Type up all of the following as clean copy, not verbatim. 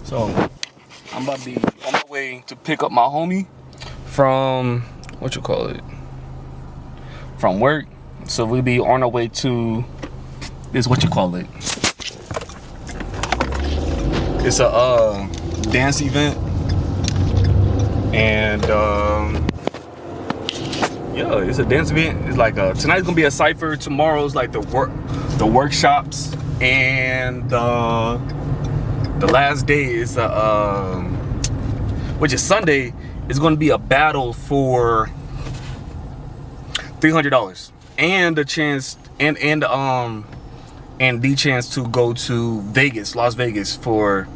So I'm about to be on my way to pick up my homie from from work. So we'll be on our way to this it's a dance event, and yeah, it's a dance event. It's like tonight's gonna be a cipher. Tomorrow's like the workshops, and the last day is which is Sunday, is gonna be a battle for $300 and the chance and the chance to go to Las Vegas for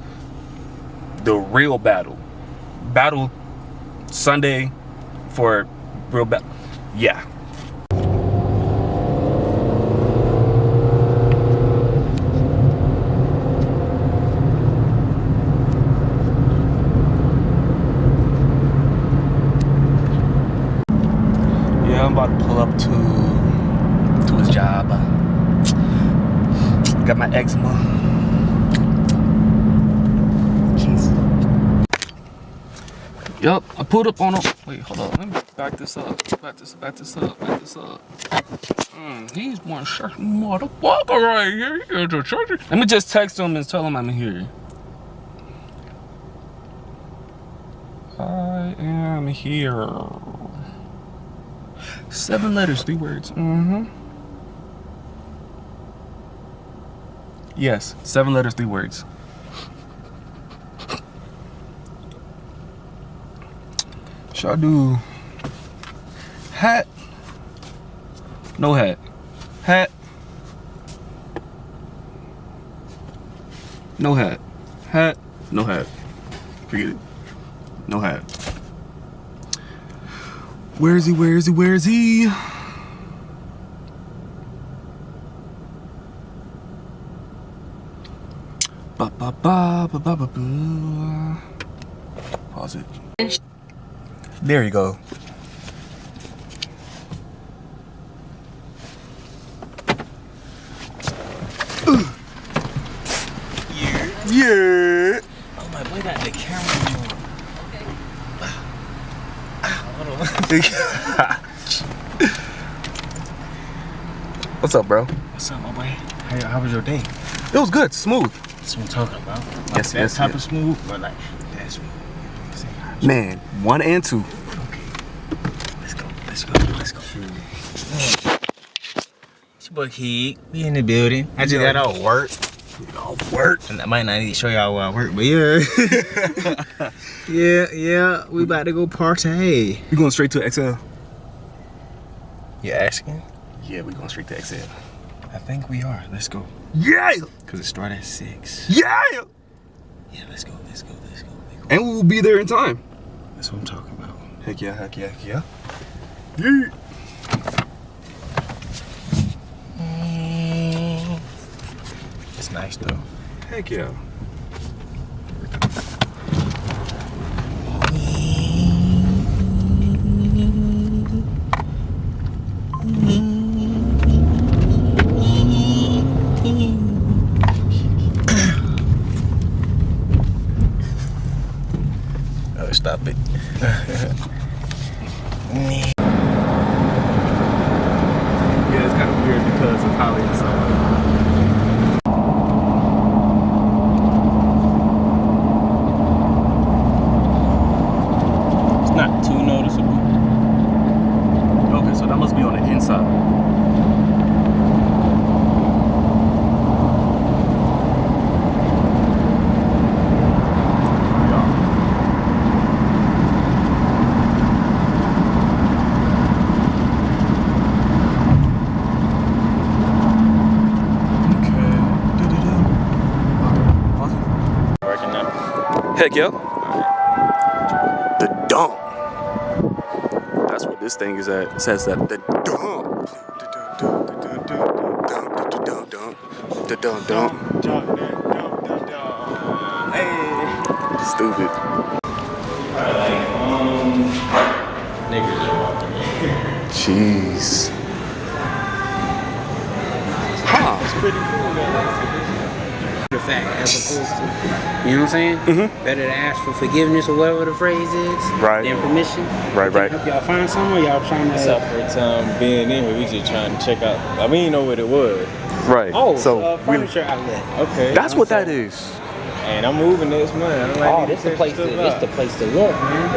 the real battle Sunday for real battle. Yeah. Yeah, I'm about to pull up to his job. Got my eczema. Jeez. Yup, I pulled up on him. Wait, hold on. Let me back this up. Back this up. He's one sharp motherfucker right here. Let me just text him and tell him I'm here. I am here. 7 letters, 3 words. Yes, 7 letters, 3 words. Should I do hat? No hat. Hat? No hat. Hat? No hat. Forget it. No hat. Where is he? Pause it. There you go. Yeah. Oh my boy got the camera on. What's up, bro? What's up, my boy? How was your day? It was good, smooth. That's what I'm talking about. Like Yes, that yes, type yes. of smooth, but like that smooth. Man, 1 and 2. Okay. Let's go. It's your boy Kid. We in the building. I just got out of work. And I might not need to show y'all where I work, but yeah. yeah, we about to go party. We going straight to Xcel? You asking? Yeah, we going straight to Xcel. I think we are. Let's go. Yeah! Cause it started at 6. Yeah! Yeah, let's go. And we will be there in time. That's what I'm talking about. Heck yeah. Yeah. It's nice though. Heck yeah. Oh, stop it. Yeah, it's kind of weird because of how it's It's not too noticeable. okay, so that must be on the inside. Heck yeah. The dump. That's what this thing is at. It says that the dump. The dump. Hey. Stupid. Niggas are walking in. Jeez. Huh. It's pretty cool, though. The fact, as opposed to, you know what I'm saying? Better to ask for forgiveness or whatever the phrase is, Right. than permission. Right. Help y'all find something, or y'all trying to. It's our first time being in here. We just trying to check out. I mean, you know what it was. Right. Oh, so furniture outlet. Okay. that's what that is. And I'm moving next month. I don't like Oh, this the place to look, man.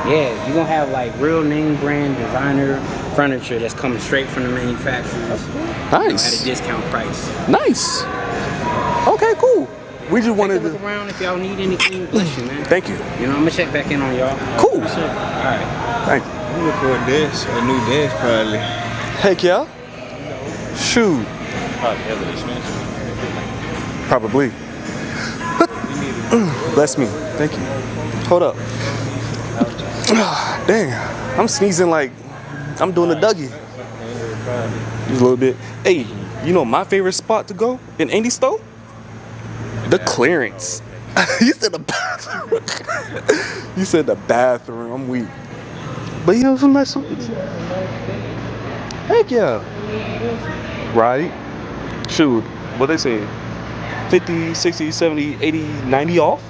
Yeah, you gonna have like real name brand designer furniture that's coming straight from the manufacturers. Nice. At a discount price. Nice. Okay, cool. We just wanted Take a look to. around if y'all need anything. Bless you, man. Thank you. You know, I'm gonna check back in on y'all. Cool. All right. Thank you. I'm looking for a dance, a new dance probably. Heck yeah. Shoot. Probably hella expensive. Probably. Bless me. Thank you. Hold up. Dang. I'm sneezing like I'm doing a Dougie. Just a little bit. Hey, you know my favorite spot to go in any store? The clearance. You said the bathroom. You said the bathroom. I'm weak. But you know some nice ones. Heck yeah. Right? Shoot. What they say? 50, 60, 70, 80, 90 off?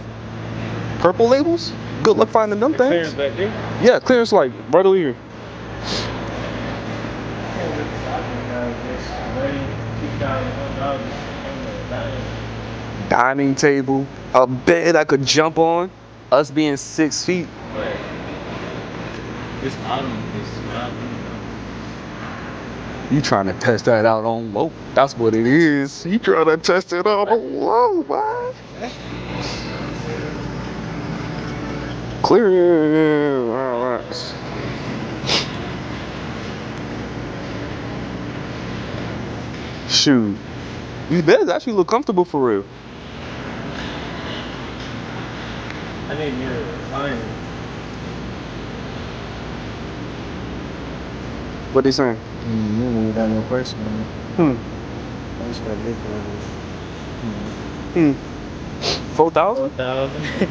Purple labels? Good luck finding them things. Clearance back there? Yeah, clearance like right over here. Dining table, a bed I could jump on, us being 6 feet. It's autumn. You trying to test that out on low. That's what it is. You trying to test it out on low, man. Clear. All right. Shoot. These beds actually look comfortable for real. I need your fine. What they saying? We got no question. I just got this 4,000? 4,000.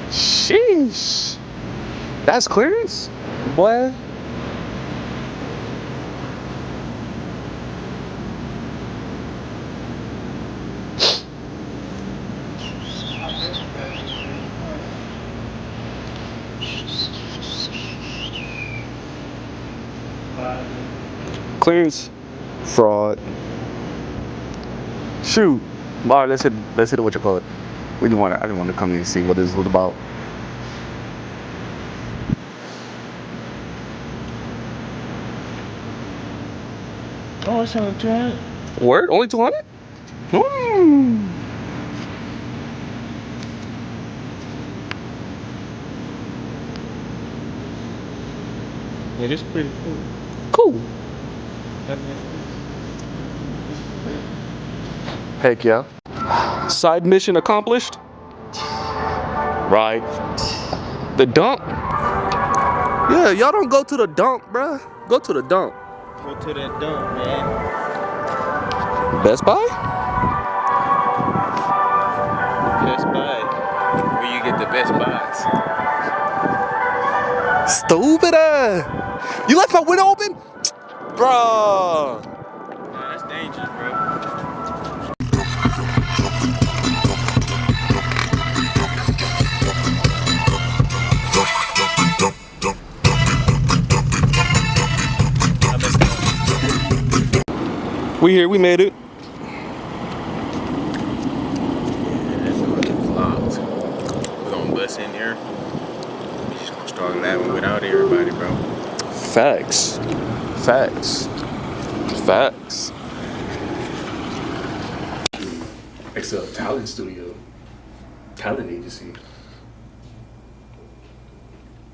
Sheesh. That's clearance? Boy. Clearance. Fraud. Shoot. All right, let's hit it. What you call it? I didn't want to come in and see what this was about. Oh, it's on 200. Word? Only 200? Yeah, this is pretty cool. Cool. Heck yeah. Side mission accomplished. Right. The dump. Yeah, y'all don't go to the dump, bruh. Go to the dump. Go to that dump, man. Best Buy? Best Buy. Where you get the best buys. Stupid ass. You left my window open? Bruh. Nah, that's dangerous, bro. We here, we made it. Yeah, that's locked. We're gonna bust in here. We just gonna start laughing without everybody, bro. Facts. Xcel Talent Studio. Talent agency.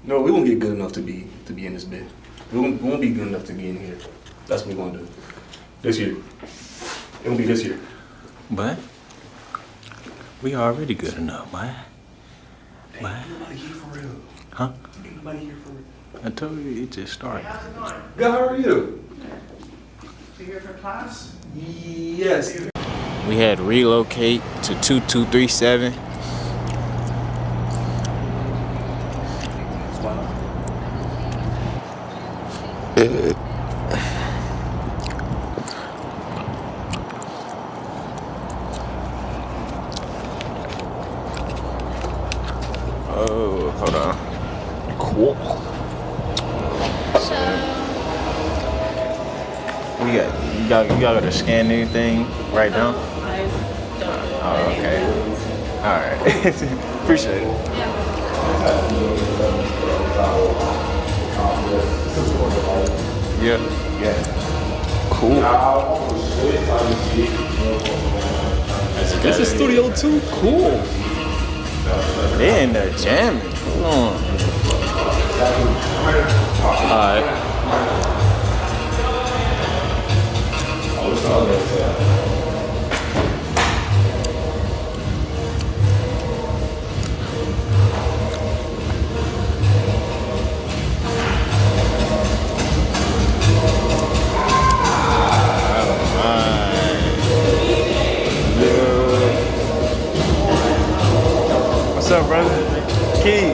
No, we won't get good enough to be in this bit. We won't be good enough to be in here. That's what we're gonna do. This year. It won't be this year. But we already good enough, man. Ain't nobody here for real. Huh? Ain't nobody here for real. I told you it just started. Good, how are you? You here for class? Yes. We had to relocate to 2237. Oh, hold on. Cool. You got to scan anything right now? Oh, okay. All right. Appreciate it. Yeah. Cool. This is Studio 2. Cool. They in there jamming. Alright. What's up, brother? Key.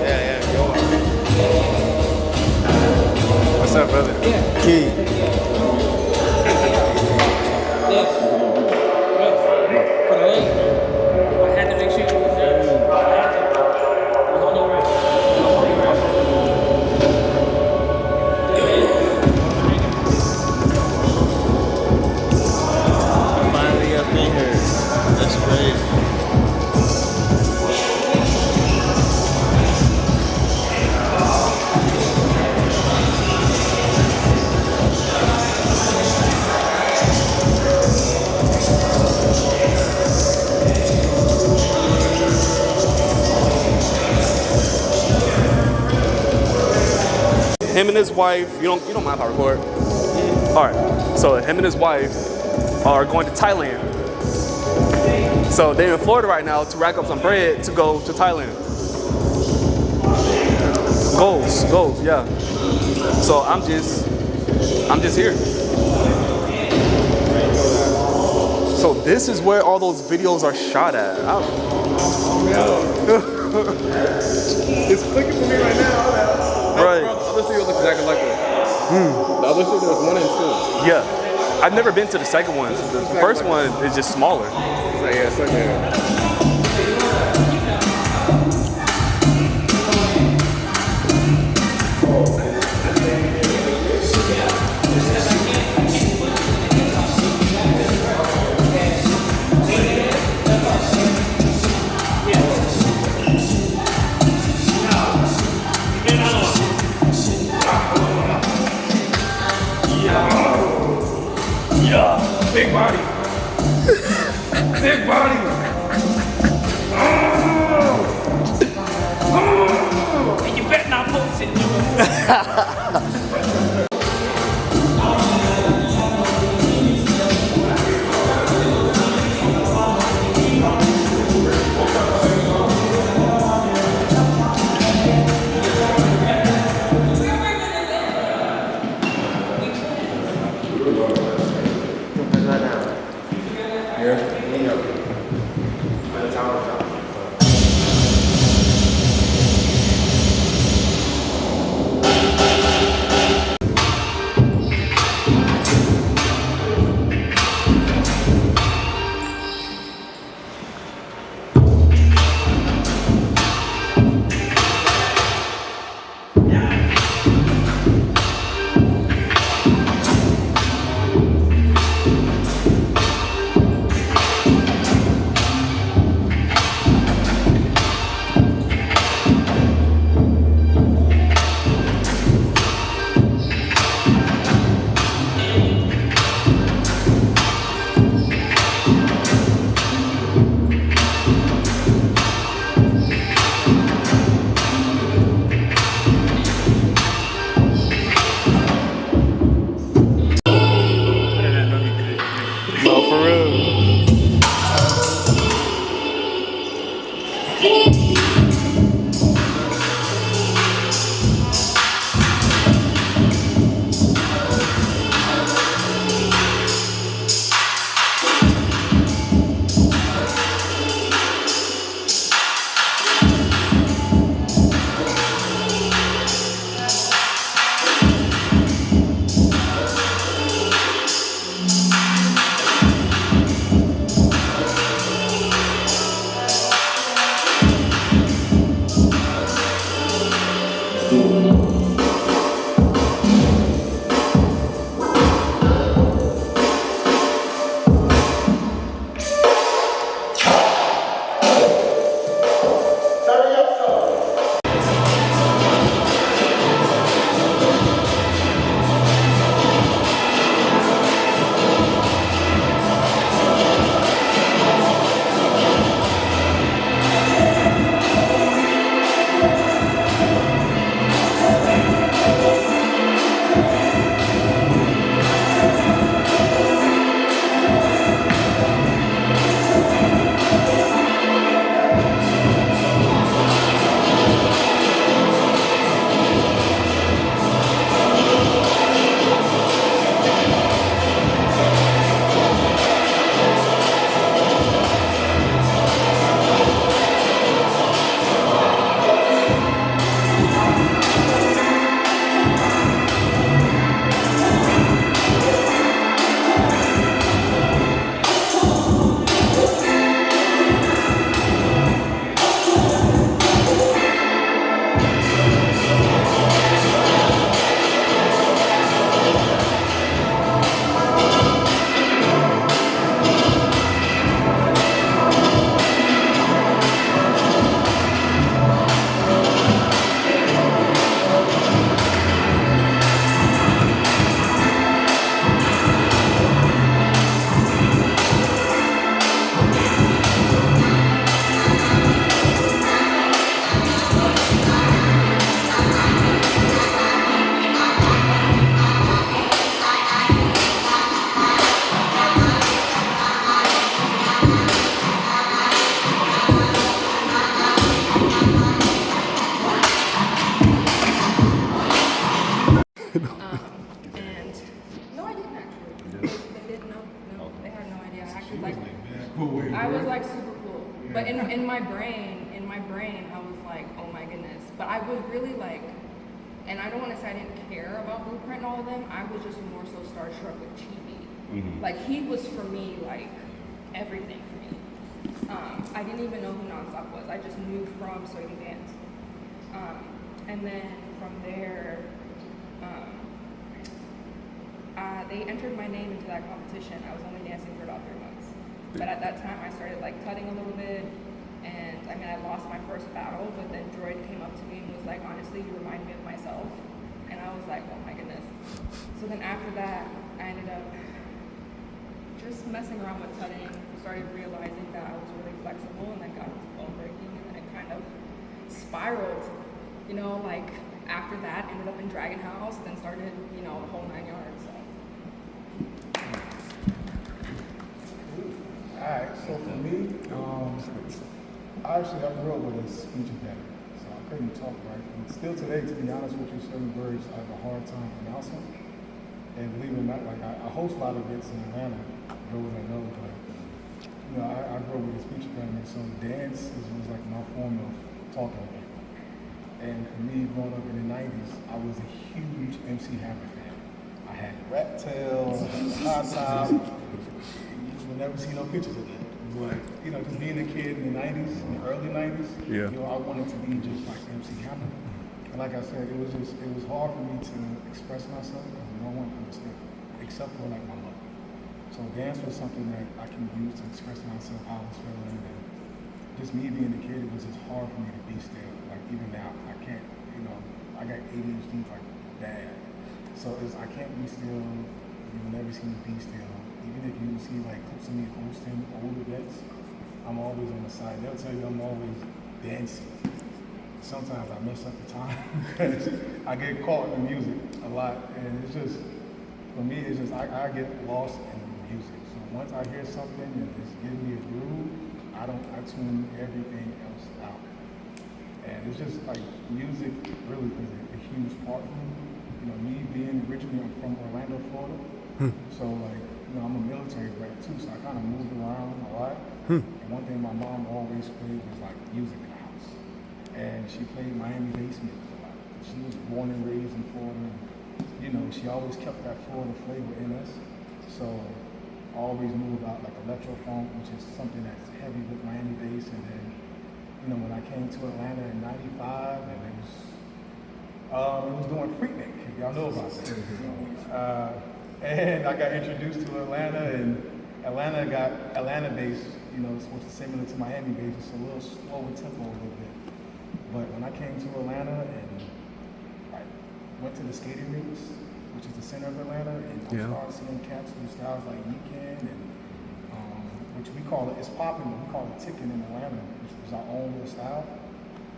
What's up, brother? Key. I had to make sure you was there. It was on your right. Finally up in here. That's crazy. Him and his wife, you don't mind if I record? All right. So him and his wife are going to Thailand. So they're in Florida right now to rack up some bread to go to Thailand. Goals, yeah. So I'm just here. So this is where all those videos are shot at. It's clicking for me right now. Right. The other studio looks exactly like this. The other studio was 1 and 2. Yeah. I've never been to the second one. The first one is just smaller. It's like, yeah, it's like that. Big body. Big body. And you better not post it. in my brain, I was like, oh my goodness. But I was really like, and I don't want to say I didn't care about Blueprint and all of them. I was just more so starstruck with Chibi. Like he was for me like everything for me. I didn't even know who Nonstop was. I just knew from So You Can Dance. And then from there, they entered my name into that competition. I was only dancing for about 3 months. But at that time, I started like cutting a little bit. And I mean, I lost my first battle, but then Droid came up to me and was like, honestly, you remind me of myself. And I was like, oh my goodness. So then after that, I ended up just messing around with cutting, started realizing that I was really flexible, and then got into bone breaking, and then it kind of spiraled, you know, like after that, ended up in Dragon House, then started, you know, the whole 9 yards, so. Alright, so for me, I grew up with a speech impediment, so I couldn't talk right. And still today, to be honest with you, certain words I have a hard time pronouncing. And believe it or not, like I host a lot of events in Atlanta, those I know, but you know, I grew up with a speech impediment, so dance was like my form of talking to people. And for me, growing up in the 90s, I was a huge MC Hammer fan. I had Rat Tail, Hot Top. You will never see no pictures of that. But, you know, just being a kid in the 90s, in the early 90s, you know, I wanted to be just like MC Hammer. And like I said, it was hard for me to express myself because no one understood, except for like my mother. So dance was something that I can use to express myself, how I was feeling, and just me being a kid, it was just hard for me to be still. Like even now, I can't, you know, I got ADHD like bad. So I can't be still. You will never see me be still. Even if you see like clips of me hosting old events, I'm always on the side. They'll tell you I'm always dancing. Sometimes I mess up the time because I get caught in the music a lot, and it's just, for me, it's just, I get lost in the music. So once I hear something and it's giving me a groove, I tune everything else out. And it's just like music really is a huge part of me. You know, me being originally, I'm from Orlando, Florida. So like, you know, I'm a military brat too, so I kind of moved around a lot. And one thing my mom always played was like music in the house. And she played Miami bass music a lot. She was born and raised in Florida. And, you know, she always kept that Florida flavor in us. So I always knew about like electro funk, which is something that's heavy with Miami bass. And then, you know, when I came to Atlanta in '95, and it was doing Freaknik, if y'all know about that. And I got introduced to Atlanta, and Atlanta got Atlanta bass, you know, which is similar to Miami bass. It's a little slower tempo a little bit. But when I came to Atlanta and I went to the skating rinks, which is the center of Atlanta, and I started seeing cats do styles like Weekend, and which we call it, it's popping, but we call it ticking in Atlanta, which is our own little style.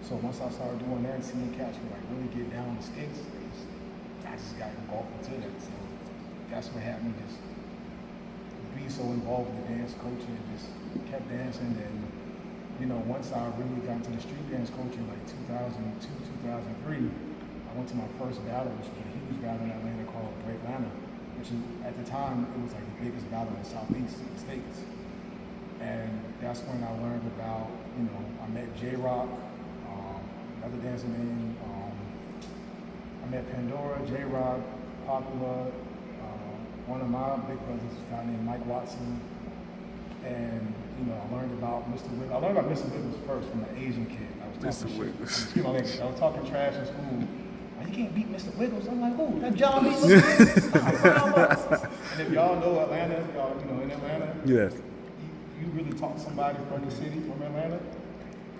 So once I started doing that, seeing cats would like really get down on the skates, I just got involved into that. So that's what had me just be so involved with the dance culture and just kept dancing. And you know, once I really got into the street dance culture in like 2002, 2003, I went to my first battle, which was a huge battle in Atlanta called Great Atlanta, which is, at the time, it was like the biggest battle in the Southeast of the States. And that's when I learned about, you know, I met J-Rock, another dancer named, I met Pandora, J-Rock, Popular, one of my big brothers, a guy named Mike Watson. And, you know, I learned about Mr. Wiggles. I learned about Mr. Wiggles first from an Asian kid. I was talking shit. You know, like, I was talking trash in school. Like, you can't beat Mr. Wiggles. I'm like, who? That John beat Mr. Wiggles? And if y'all know Atlanta, y'all, you know, in Atlanta, you really talk to somebody from the city, from Atlanta,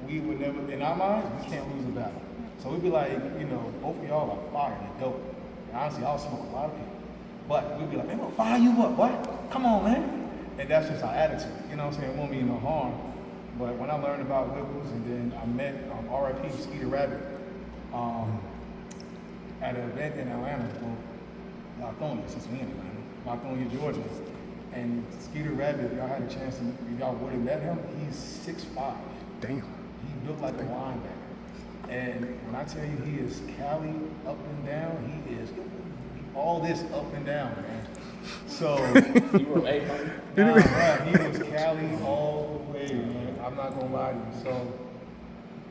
we would never, in our minds, we can't lose a battle. So we'd be like, you know, both of y'all are fire and dope. And honestly, I'll smoke a lot of people. But we'd be like, man, we'll fire you up, what? Come on, man. And that's just our attitude, you know what I'm saying? It won't mean no harm. But when I learned about Wiggles, and then I met R.I.P. Skeeter Rabbit at an event in Atlanta, well, Lithonia, since we in Atlanta, Lithonia, Georgia. And Skeeter Rabbit, if y'all had a chance, if y'all would have met him, he's 6'5". Damn. He built like a linebacker. And when I tell you he is Cali up and down, he is all this up and down, man. So You were A, nah, he was Cali all the way, man. I'm not gonna lie to you. So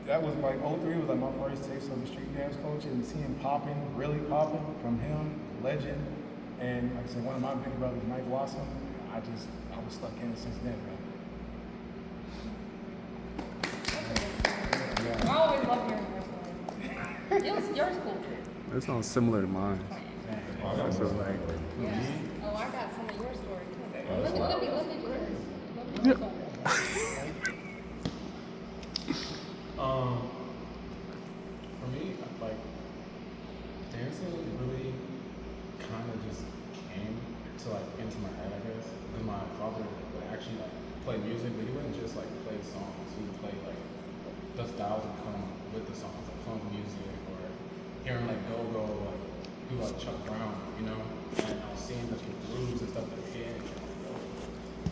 that was like '03 was like my first taste of the street dance culture, and seeing popping, really popping from him, legend, and like I said, one of my big brothers, Mike Watson. I was stuck in it since then, man. I always love hearing your story. Yours cool too. That sounds similar to mine. Yeah. Oh, I got some of your story too. Let me yours. For me, like dancing really kind of just came to like into my head, I guess. Because my father would actually like play music, but he wouldn't just like play songs. He would play like the styles would come with the songs, like funk music or hearing like go-go, like do like Chuck Brown, you know. And I was seeing like the grooves and stuff that he had. And I'm like, oh,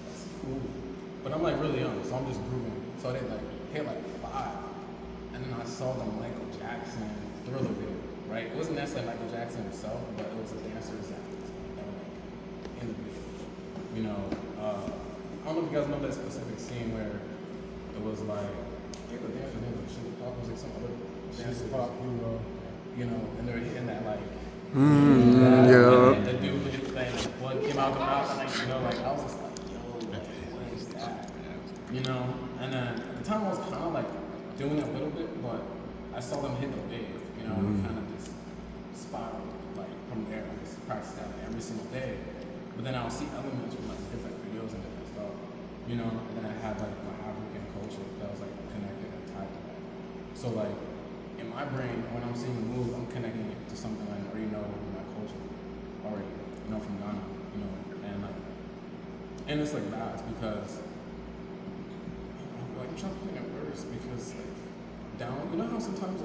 that's cool. But I'm like really young, so I'm just grooving. So I did like hit like 5. And then I saw the Michael Jackson Thriller video, right? It wasn't necessarily Michael Jackson himself, but it was the dancers that were like in the video. You know, I don't know if you guys know that specific scene where it was like, I think the dancer's name was Sugar Pop, was like some other dancer pop, you know, and they're hitting that like, Yeah. the dude hit his thing, like blood came out the mouth, and like, you know, like I was just like, yo, like, what is that? You know, and then at the time I was kind of like doing it a little bit, but I saw them hit the wave, you know, and kind of just spiraled like from there. I just practiced that every single day, but then I would see elements from like different videos and different stuff, you know, and then I had like my African culture that was like connected and tied to that. So like in my brain, when I'm seeing a move, I'm connecting it to something I already know in my culture already, you know, from Ghana, you know, and like, and it's like that because like I'm trying to put it in words because like down, you know how sometimes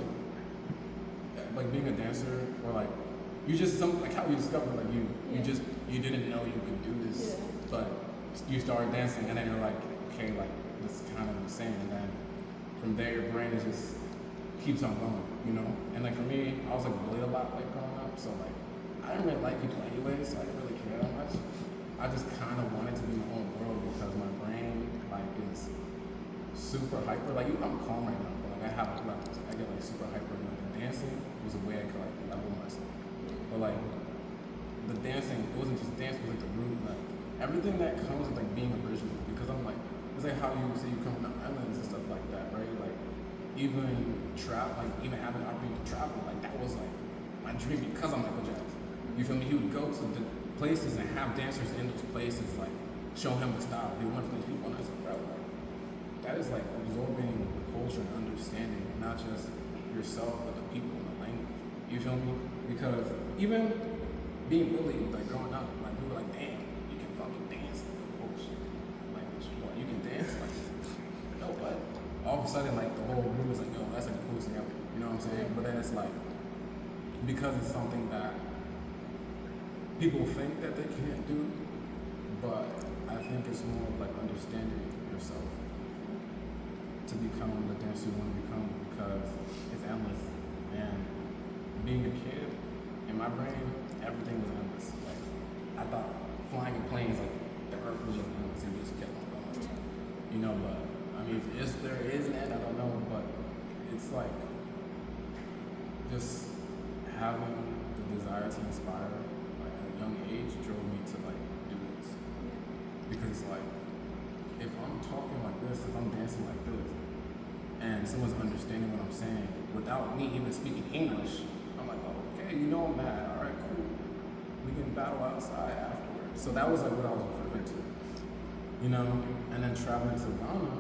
like being a dancer or like you just like how you discover like you didn't know you could do this, but you started dancing and then you're like, okay, like this is kind of the same, and then from there your brain is just keeps on going, you know. And like for me, I was like bullied a lot like growing up, so like I didn't really like people anyway, so I didn't really care that much. I just kind of wanted to be my own world because my brain like is super hyper. Like I'm calm right now, but like I have like levels. I get like super hyper. And like dancing was a way I could like level myself. But like the dancing, it wasn't just dance, it was like the root, like everything that comes with like being original. Because I'm like, it's like how you say you come from the islands and stuff like that, right? Like even even having the opportunity to travel, like that was like my dream because I'm Michael Jackson. You feel me? He would go to the places and have dancers in those places, like show him the style. He would learn from these people, and I was like, bro, like, that is like absorbing the culture and understanding not just yourself but the people and the language. You feel me? Because even being bullied, like growing up, like we were like, damn, you can fucking dance in the culture language. What, you can dance? Like, no, what? All of a sudden, like the whole room is like, yo, that's like the coolest thing ever. You know what I'm saying? But then it's like, because it's something that people think that they can't do, but I think it's more like understanding yourself to become the dancer you want to become, because it's endless. And being a kid, in my brain, everything was endless. Like I thought flying in planes, like the earth was just endless and just kept on going. You know, but I mean, if there is an end, I don't know, but it's like just having the desire to inspire, like at a young age, drove me to like do this. Because like, if I'm talking like this, if I'm dancing like this, and someone's understanding what I'm saying without me even speaking English, I'm like, oh, okay, you know I'm mad. All right, cool. We can battle outside afterwards. So that was like what I was privy to, you know. And then traveling to Ghana,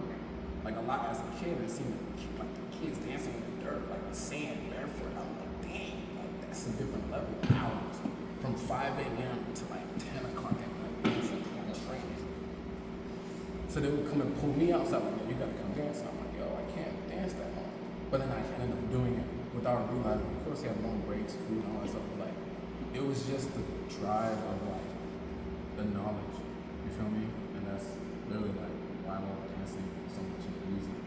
like a lot as a kid, and seeing like the kids dancing in the dirt, like the sand, barefoot. I'm like, dang, like that's a different level of hours. From 5 a.m. to like 10 o'clock at night, dancing on the train. So they would come and pull me outside, like, yo, you gotta come dance. I'm like, yo, I can't dance that long. But then I ended up doing it without realizing. Of course, they have long breaks, food, and all that stuff. But like, it was just the drive of like the knowledge. You feel me? And that's really like why I love dancing so much in music.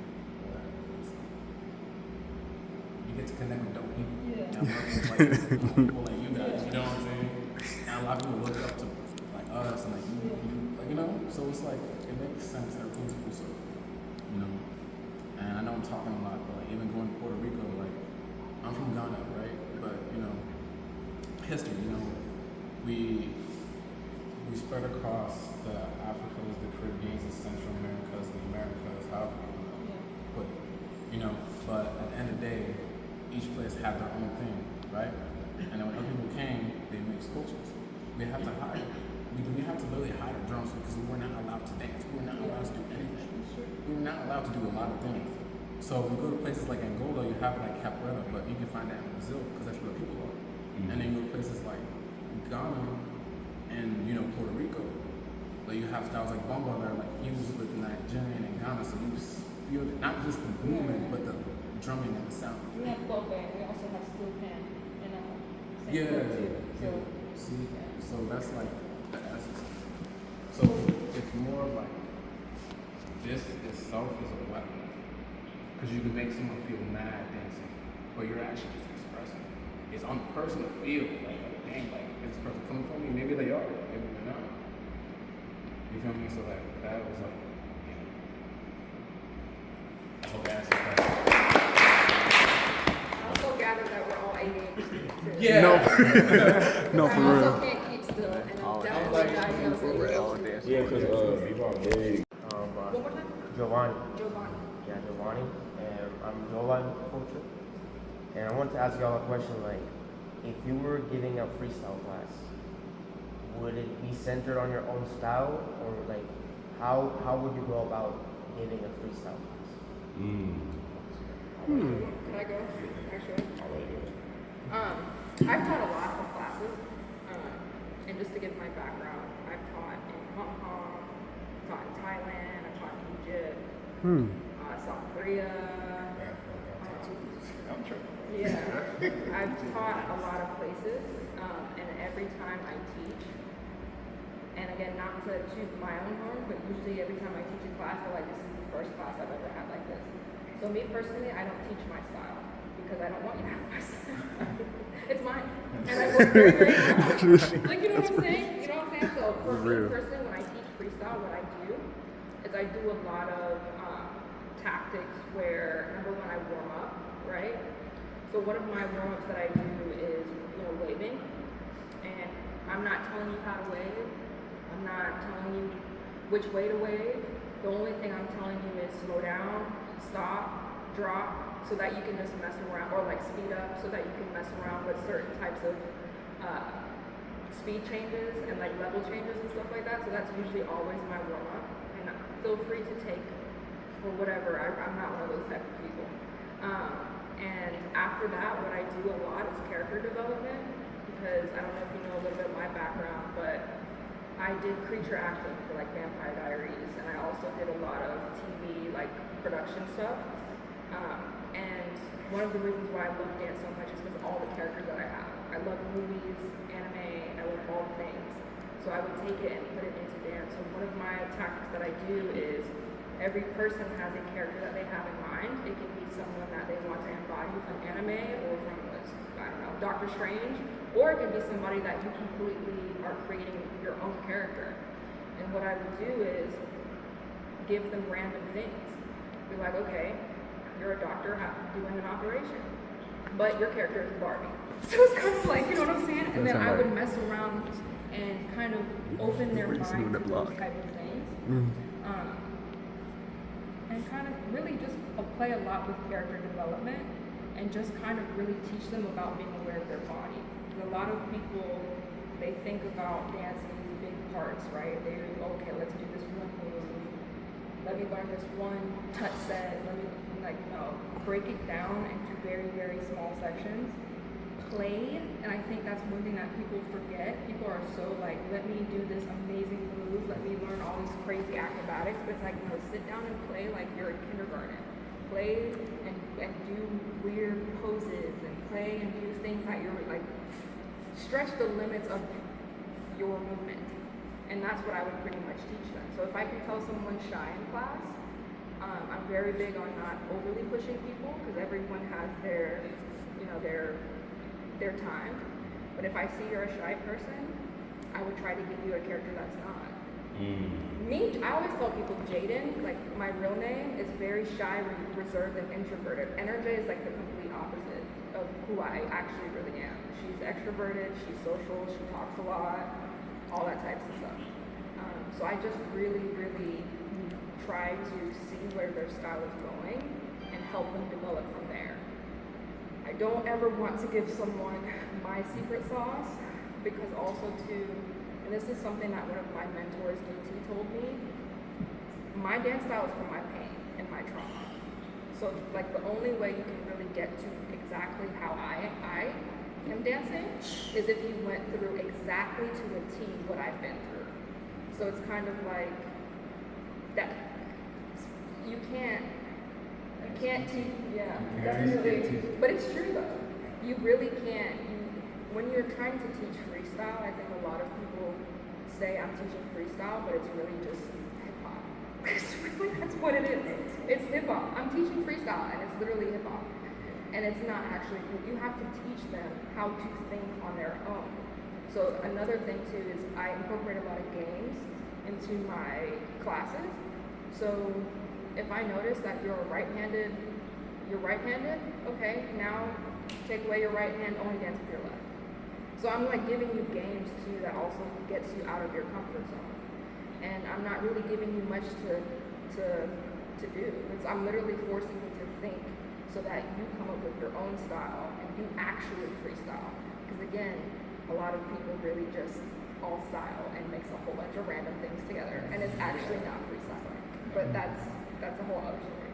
You get to connect with dope people. Yeah. And work with like people like you guys. You know what I'm saying? And a lot of people look up to like us and like you, like you know. So it's like it makes sense. Everything's full circle. You know. I'm talking a lot, but like even going to Puerto Rico, like I'm from Ghana, right? But history, we spread across the Africas, the Caribbeans, the Central Americas, the Americas, however you want to put it, But at the end of the day, each place had their own thing, right? And then when other people came, they mixed cultures. We had to hide. We had to literally hide our drums because we were not allowed to dance. We were not allowed to do anything. We were not allowed to do a lot of things. So if you go to places like Angola, you have like capoeira, but you can find that in Brazil because that's where the people are. And then you go to places like Ghana and Puerto Rico, but you have styles like bumba that are like fused with Nigerian and Ghana, so you feel not just the movement, but the drumming and the sound. We have bope. We also have steel pan and Yeah. too. So See, so that's like the essence. So it's more of like this itself is a weapon because you can make someone feel mad dancing, but you're actually just expressing. It's on the person to feel like, dang, like is this person coming for me? Maybe they are, maybe they're not. You feel me? So like that was like, I hope I answered that. I also gather that we're all ADHD too. Yeah. No, for I also real. can't keep still, and I'm definitely diagnosed ADHD. Yeah, because bebop big. One more time? Giovanni. Giovanni. Yeah, Giovanni. And I'm Jolan culture. And I wanted to ask y'all a question like, if you were giving a freestyle class, would it be centered on your own style, or like, how would you go about giving a freestyle class? Can I go? Actually. I've taught a lot of classes, and just to give my background, I've taught in Hong Kong, taught in Thailand, I've taught in Egypt, South Korea. Yeah, I've taught a lot of places, and every time I teach, and again, not to toot my own horn, but usually every time I teach a class, I'm like, this is the first class I've ever had like this. So me personally, I don't teach my style because I don't want you to have my style. It's mine, and I work very, very hard. Like, you know what I'm saying? You know what I'm saying? So for me personally, when I teach freestyle, what I do is I do a lot of tactics where, number one, I warm up, right? So one of my warm-ups that I do is, waving, and I'm not telling you how to wave. I'm not telling you which way to wave. The only thing I'm telling you is slow down, stop, drop, so that you can just mess around, or like speed up so that you can mess around with certain types of speed changes and like level changes and stuff like that. So that's usually always my warm-up, and feel free to take or whatever. I'm not one of those type of people. And after that, what I do a lot is character development, because I don't know if you know a little bit of my background, but I did creature acting for like Vampire Diaries, and I also did a lot of TV like production stuff. And one of the reasons why I love dance so much is because all the characters that I have. I love movies, anime, I love all things. So I would take it and put it into dance. So one of my tactics that I do is every person has a character that they have in mind. It can be someone that they want to embody from anime or from, I don't know, Doctor Strange, or it can be somebody that you completely are creating your own character. And what I would do is give them random things. Be like, okay, you're a doctor doing an operation, but your character is Barbie. So it's kind of like, you know what I'm saying? And then I would mess around and kind of open their mind to those type of things. And kind of really just play a lot with character development and just kind of really teach them about being aware of their body. Because a lot of people, they think about dancing these big parts, right? They're okay, let's do this one move. Let me learn this one touch set. Let me, no, break it down into very, very small sections. Play, and I think that's one thing that people forget. People are so like, let me do this amazing move, let me learn all these crazy acrobatics, but it's like, no, sit down and play like you're in kindergarten. Play and do weird poses and play and do things that you're like, stretch the limits of your movement. And that's what I would pretty much teach them. So if I can tell someone shy in class, I'm very big on not overly pushing people because everyone has their time. But if I see you're a shy person, I would try to give you a character that's not. Me, I always tell people Jaden, like my real name, is very shy, reserved, and introverted. And RJ is like the complete opposite of who I actually really am. She's extroverted, she's social, she talks a lot, all that types of stuff. So I just really, really try to see where their style is going and help them develop from there. I don't ever want to give someone my secret sauce, because also too, and this is something that one of my mentors, DT, told me, my dance style is from my pain and my trauma. So like the only way you can really get to exactly how I am dancing is if you went through exactly to a T what I've been through. So it's kind of like that. You can't teach. Yeah, definitely. But it's true though. You really can't. When you're trying to teach freestyle, I think a lot of people say I'm teaching freestyle, but it's really just hip hop. That's what it is. It's hip hop. I'm teaching freestyle, and it's literally hip hop. And it's not actually cool. You have to teach them how to think on their own. So another thing too is I incorporate a lot of games into my classes. So if I notice that you're right-handed, okay, now take away your right hand, only dance with your left. So I'm like giving you games too that also gets you out of your comfort zone. And I'm not really giving you much to do. I'm literally forcing you to think so that you come up with your own style and you actually freestyle. Because again, a lot of people really just all style and mix a whole bunch of random things together, and it's actually not freestyling. But that's a whole other story.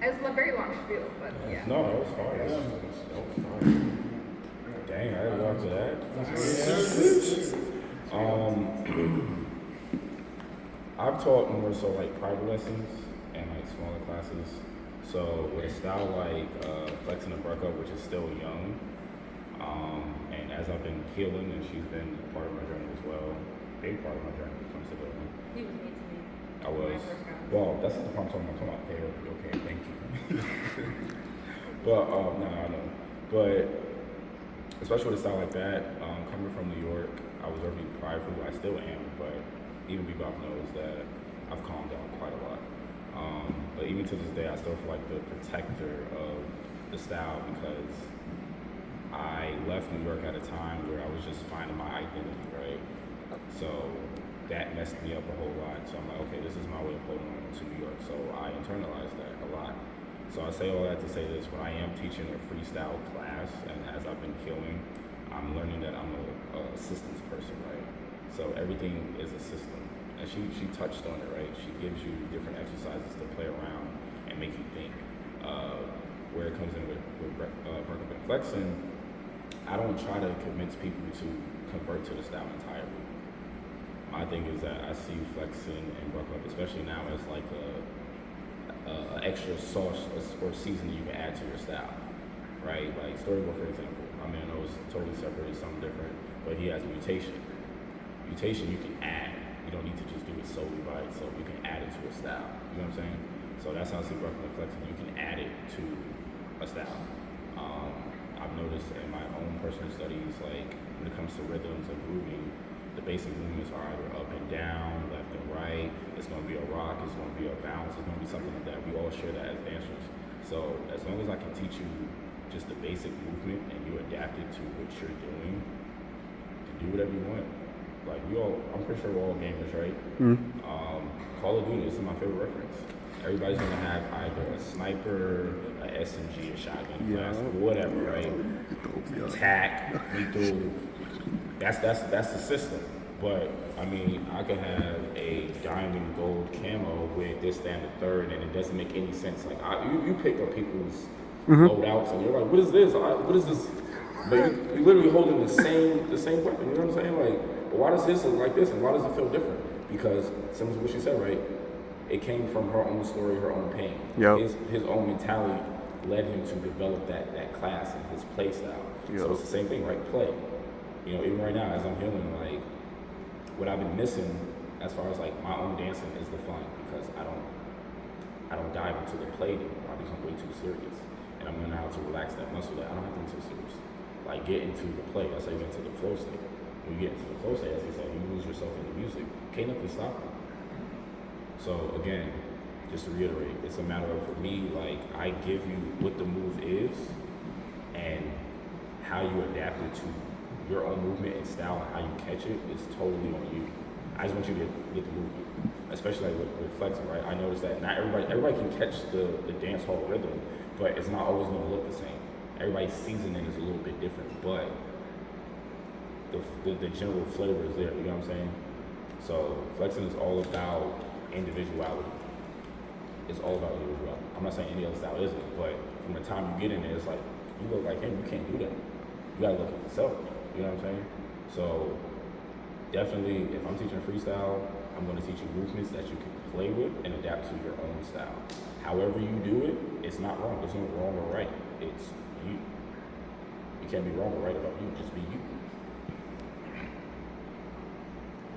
It's a very long spiel, but yeah. No, that was fine. That was fine. Dang, I didn't go after that. I've taught more so like private lessons and like smaller classes. So with a style like flexing and break up, which is still young, and as I've been healing, and she's been a part of my journey as well, big part of my journey when it comes to building. He was mean to me. I was. Well, that's not the problem I'm talking about. Okay, thank you. But no, I know. But especially with a style like that, coming from New York, I was very prideful. I still am, but even Bebop knows that I've calmed down quite a lot. But even to this day, I still feel like the protector of the style, because I left New York at a time where I was just finding my identity, right? So that messed me up a whole lot. So I'm like, okay, this is my way of holding on to New York. So I internalized that a lot. So I say all that to say this: when I am teaching a freestyle class, and as I've been healing, I'm learning that I'm a systems person, right? So everything is a system. And she touched on it, right? She gives you different exercises to play around and make you think. Where it comes in with break up and flexing, I don't try to convince people to convert to the style entirely. My thing is that I see flexing and break up, especially now, as like a extra sauce or seasoning you can add to your style, right? Like Storyboard, for example. I mean, I know it's totally separate, it's something different, but he has a mutation. Mutation you can add. You don't need to just do it solely by itself. You can add it to a style. You know what I'm saying? So that's how I see break up and flexing. You can add it to a style. I've noticed in my own personal studies, like when it comes to rhythms and grooving, the basic movements are either up and down, left and right. It's going to be a rock, it's going to be a bounce, it's going to be something like that. We all share that as dancers. So as long as I can teach you just the basic movement and you adapt it to what you're doing, to do whatever you want. Like I'm pretty sure we're all gamers, right? Call of Duty, this is my favorite reference. Everybody's gonna have either a sniper, a SMG, a shotgun class, whatever, right? Attack, lethal. That's the system. But I mean, I could have a diamond gold camo with this, that, and the third, and it doesn't make any sense. Like you pick up people's loadouts, and you're like, what is this? What is this? But you're literally holding the same weapon. You know what I'm saying? Like, but why does this look like this, and why does it feel different? Because similar to what she said, right? It came from her own story, her own pain. Yep. His own mentality led him to develop that class and his play style. Yep. So it's the same thing, right? Play. You know, even right now as I'm healing, like what I've been missing as far as like my own dancing is the fun, because I don't dive into the play anymore. I become way too serious, and I'm learning how to relax that muscle. That I don't have to be too serious. Like get into the play. That's how you get into the flow state. when you get into the flow state, as he said, you lose yourself in the music. Can't nothing stop you. So again, just to reiterate, it's a matter of, for me, like, I give you what the move is and how you adapt it to your own movement and style and how you catch it is totally on you. I just want you to get the movement, especially like with flexing, right? I noticed that not everybody can catch the dance hall rhythm, but it's not always going to look the same. Everybody's seasoning is a little bit different, but the general flavor is there, you know what I'm saying? So flexing is all about individuality. It's all about individuality. I'm not saying any other style isn't, but from the time you get in there, it's like, you look like him, you can't do that. You gotta look at yourself, you know what I'm saying? So definitely, if I'm teaching freestyle, I'm gonna teach you movements that you can play with and adapt to your own style. However you do it, it's not wrong. There's no wrong or right. It's you. You can't be wrong or right about you, just be you.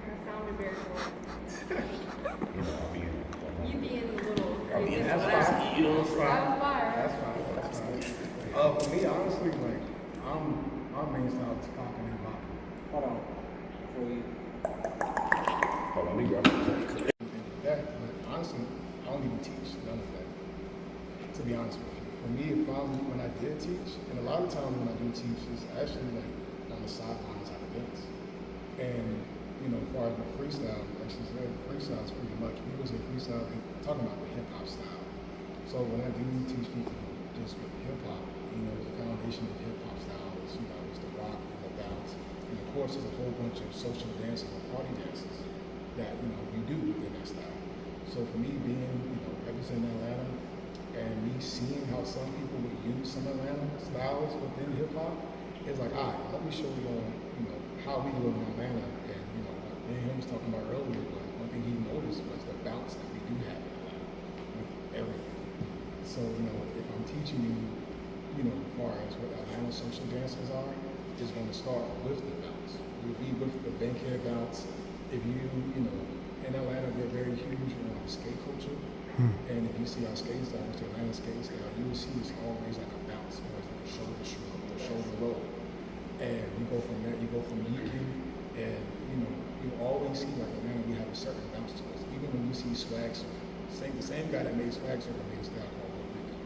That sounded very cool. You know, You being a little I mean, crazy. that's That fine. You know, was fire. That's fine. That's fine. For me, honestly, like, our main style is popping and bopping. Hold on. Before you. hold on, let me grab it. That, but honestly, I don't even teach none of that. To be honest with you, for me, when I did teach, and a lot of times when I do teach, it's actually like on the sidelines at events. And you know, as far as the freestyle, like she said, freestyle is pretty much people say freestyle, they're talking about the hip hop style. So when I do teach people just with hip hop, you know, the foundation of hip hop style is, you know, it's the rock and the bounce. And of course, there's a whole bunch of social dances and party dances that, you know, you do within that style. So for me being, you know, representing Atlanta and me seeing how some people would use some Atlanta styles within hip hop, it's like, all right, let me show you all, you know, how we do it in Atlanta. And, you know, what me and him was talking about earlier, but one thing he noticed was the bounce that we do have in Atlanta with everything. So, you know, if I'm teaching you, you know, as far as what Atlanta social dances are, it's going to start with the bounce. We'll be with the bankhead bounce. If you know, in Atlanta, we're very huge on the skate culture. And if you see our skate style, which the Atlanta skate style, you will see it's always like a bounce, or it's like a shoulder shrug or a shoulder roll. And you go from that, you go from yeeking, and you know, you always see like Atlanta, we have a certain bounce to us. Even when you see swag surf, the same guy that made swag surf made a style called Puerto Rico.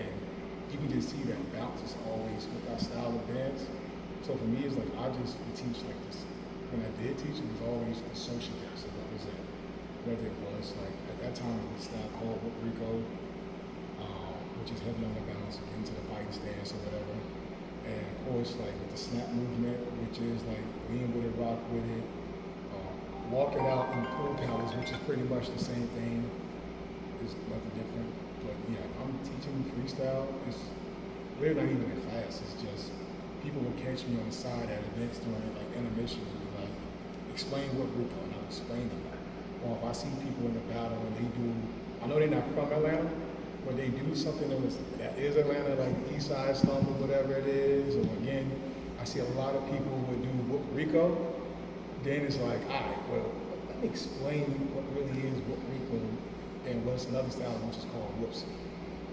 And you can just see that bounce is always with our style of dance. So for me, it's like I just would teach like this. When I did teach, it was always the social dance that represented. Whether it was like at that time it was a style called Puerto Rico, which is heavy on the bounce, into the fighting stance or whatever. And of course, like with the snap movement, which is like lean with it, rock with it, walk it out in pool palace, which is pretty much the same thing. It's nothing different. But yeah, if I'm teaching freestyle, it's really not even a class. It's just people will catch me on the side at events during like intermission and be like, explain what Rico, and I'll explain it. Or if I see people in the battle and they do, I know they're not from Atlanta, but they do something that is Atlanta, like East Side Stomp or whatever it is, or again, I see a lot of people would do Whoop Rico, then it's like, all right, well, let me explain what really is Whoop Rico and what's another style which is called Whoops.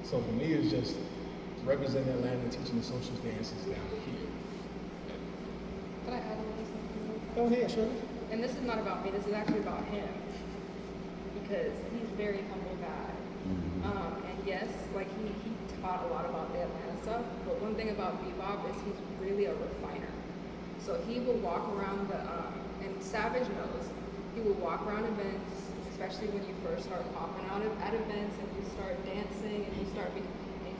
So for me, it's just representing Atlanta, teaching the social dances down here. Can I add a little something? Go ahead, sure. And this is not about me, this is actually about him. Because he's a very humble guy. And yes, like he taught a lot about the Atlanta stuff, but one thing about bebop is he's really a refiner. So he will walk around and Savage knows, he will walk around events, especially when you first start popping out at events and you start dancing and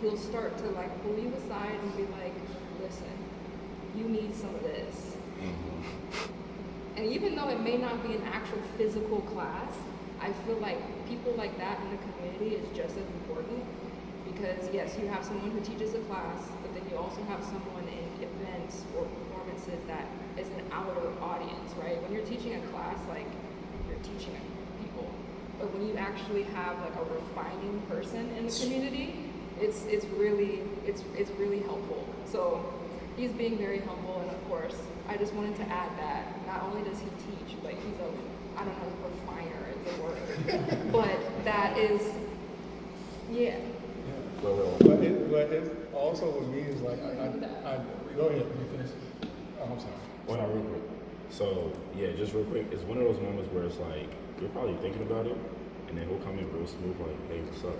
he'll start to like pull you aside and be like, listen, you need some of this. And even though it may not be an actual physical class, I feel like people like that in the community is just as important because yes, you have someone who teaches a class, but then you also have someone in events or performances that is an outer audience, right? When you're teaching a class, like you're teaching people, but when you actually have like a refining person in the community, it's really helpful. So he's being very humble, and of course, I just wanted to add that not only does he teach, but he's I don't know if refiner is the word, but that is, yeah. But it also with me is like, I go ahead, let me finish. Oh, I'm sorry. Well, not real quick. So yeah, just real quick, it's one of those moments where it's like you're probably thinking about it, and then he'll come in real smooth, like, "Hey, what's up?"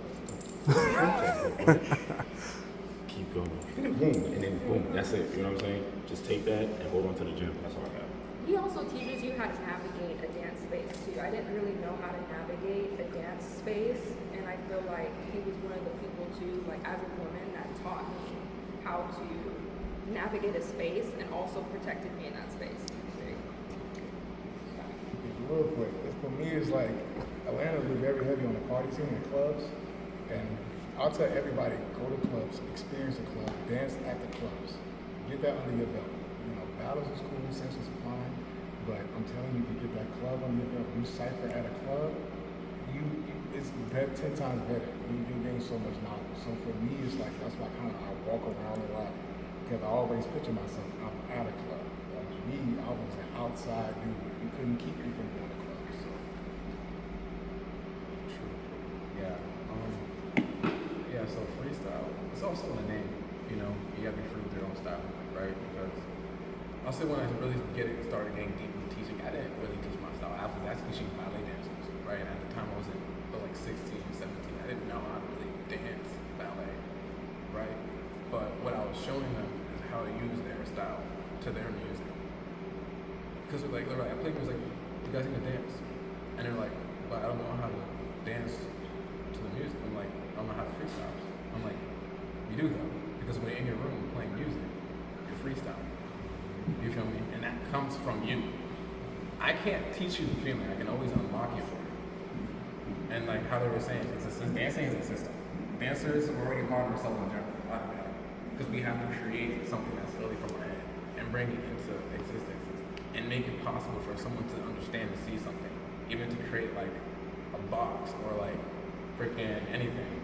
Keep going, boom, and then boom. That's it. You know what I'm saying? Just take that and hold on to the gym. That's all I got. He also teaches you how to navigate a dance space too. I didn't really know how to navigate a dance space, and I feel like he was one of the people too, like as a woman, that taught me how to navigate a space and also protected me in that space. Real quick, for me, it's like Atlanta, we're very heavy on the party scene and clubs, and I'll tell everybody, go to clubs, experience a club, dance at the clubs, get that under your belt. You know, battles is cool, sessions are fine, but I'm telling you, if you get that club under your belt, you cypher at a club, it's 10 times better. You gain so much knowledge. So for me, it's like that's why I walk around a lot, because I always picture myself, I'm at a club. Like me, I was an outside dude. You couldn't keep me from going to clubs. So. True. Yeah. So freestyle. It's also in the name. You know, you gotta be free with your own style, right? Because I'll say when I really started getting deep into teaching, I didn't really teach my style. I was actually teaching ballet dancers, right? And at the time I was like 16, 17. I didn't know how to really dance ballet, right? But what I was showing them is how to use their style to their music. Because they're like, I play music, you guys need to dance. And they're like, but I don't know how to dance to the music. I'm like, I don't know how to freestyle. I'm like, you do though. Because when you're in your room playing music, you're freestyling. You feel me? And that comes from you. I can't teach you the feeling, I can always unlock it for you. And like how they were saying, dancing is a system. Dancers are already hard on themselves in general, automatically. Because we have to create something that's really from our head and bring it into existence. And make it possible for someone to understand and see something. Even to create like a box or like freaking anything,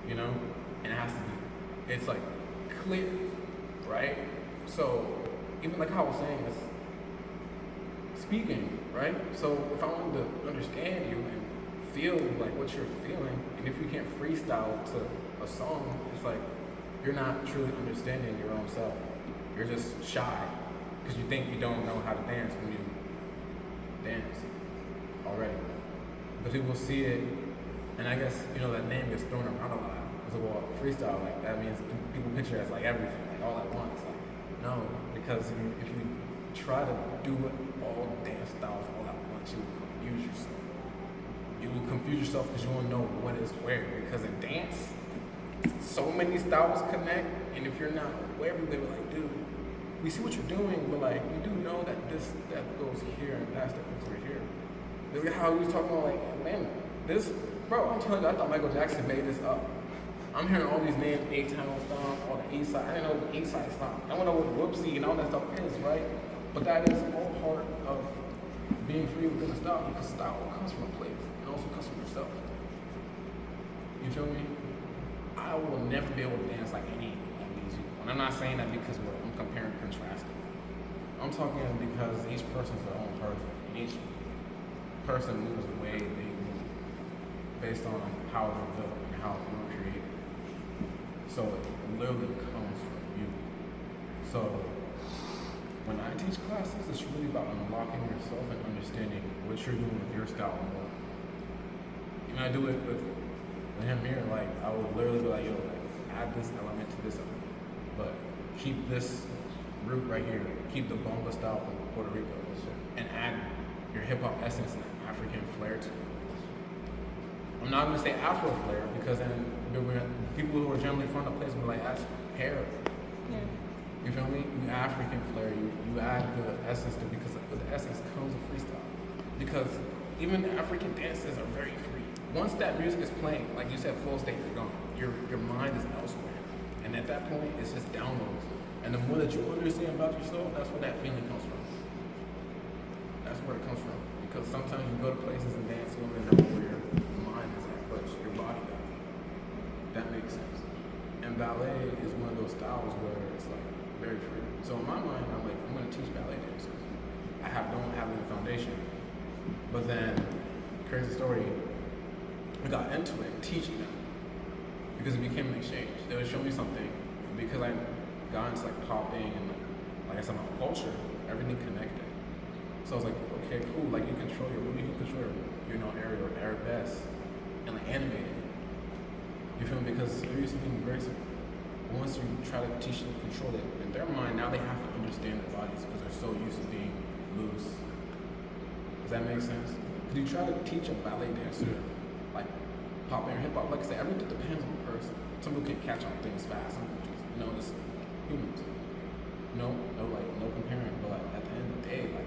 you know? And it has to be, it's like clear, right? So even like how I was saying, it's speaking, right? So if I wanted to understand you and feel like what you're feeling, and if you can't freestyle to a song, it's like you're not truly understanding your own self. You're just shy. Because you think you don't know how to dance when you dance already. But people see it, and I guess, you know, that name gets thrown around a lot. Because, well, freestyle, like, that means people picture it as, like, everything, like, all at once. Like, no, because if you try to do it all dance styles all at once, you will confuse yourself. You will confuse yourself because you won't know what is where. Because in dance, so many styles connect, and if you're not aware of it, they were like, dude, we see what you're doing, but like, you do know that that goes here and that goes right here. This is how he was talking about, like, man, this, bro, I'm telling you, I thought Michael Jackson made this up. I'm hearing all these names, A-Town Stomp, all the East Side. I didn't know what East Side Stomp. I don't know what Whoopsie and all that stuff is, right? But that is all part of being free within the style, because style comes from a place and also comes from yourself. You feel me? I will never be able to dance like any of these people. And I'm not saying that because I'm comparing and contrasting. I'm talking because each person's their own person. And each person moves the way they move based on how they're built and how they're created. So it literally comes from you. So when I teach classes, it's really about unlocking yourself and understanding what you're doing with your style more. You know, I do it with him here, like, I would literally be like, yo, like, add this element to this element, but keep this root right here, keep the bonga style from Puerto Rico, and add your hip hop essence and African flair to it. I'm not gonna say Afro flair, because then people who are generally from the place will be like, that's hair. Yeah. You feel me? You African flair, you add the essence to, because with the essence comes a freestyle. Because even African dances are very free. Once that music is playing, like you said, flow state, you're gone. Your mind is elsewhere. And at that point, it's just downloads. And the more that you understand about yourself, that's where that feeling comes from. That's where it comes from. Because sometimes you go to places and dance, you don't even know where your mind is at, but your body does. That makes sense. And ballet is one of those styles where it's like very free. So in my mind, I'm like, I'm gonna teach ballet dancers. I don't have any foundation. But then, crazy story, I got into it, teaching them, because it became an exchange. They would show me something, because I got into like popping and like I said, my culture, everything connected. So I was like, okay, cool. Like you can control your area or arabesque and like animate it. You feel me? Because there used to be very once you try to teach them to control it, in their mind now they have to understand their bodies because they're so used to being loose. Does that make sense? Could you try to teach a ballet dancer like pop and hip hop? Like I said, everything depends on the person. Some people can catch on things fast. Some people just, just humans. No comparing. But like at the end of the day, like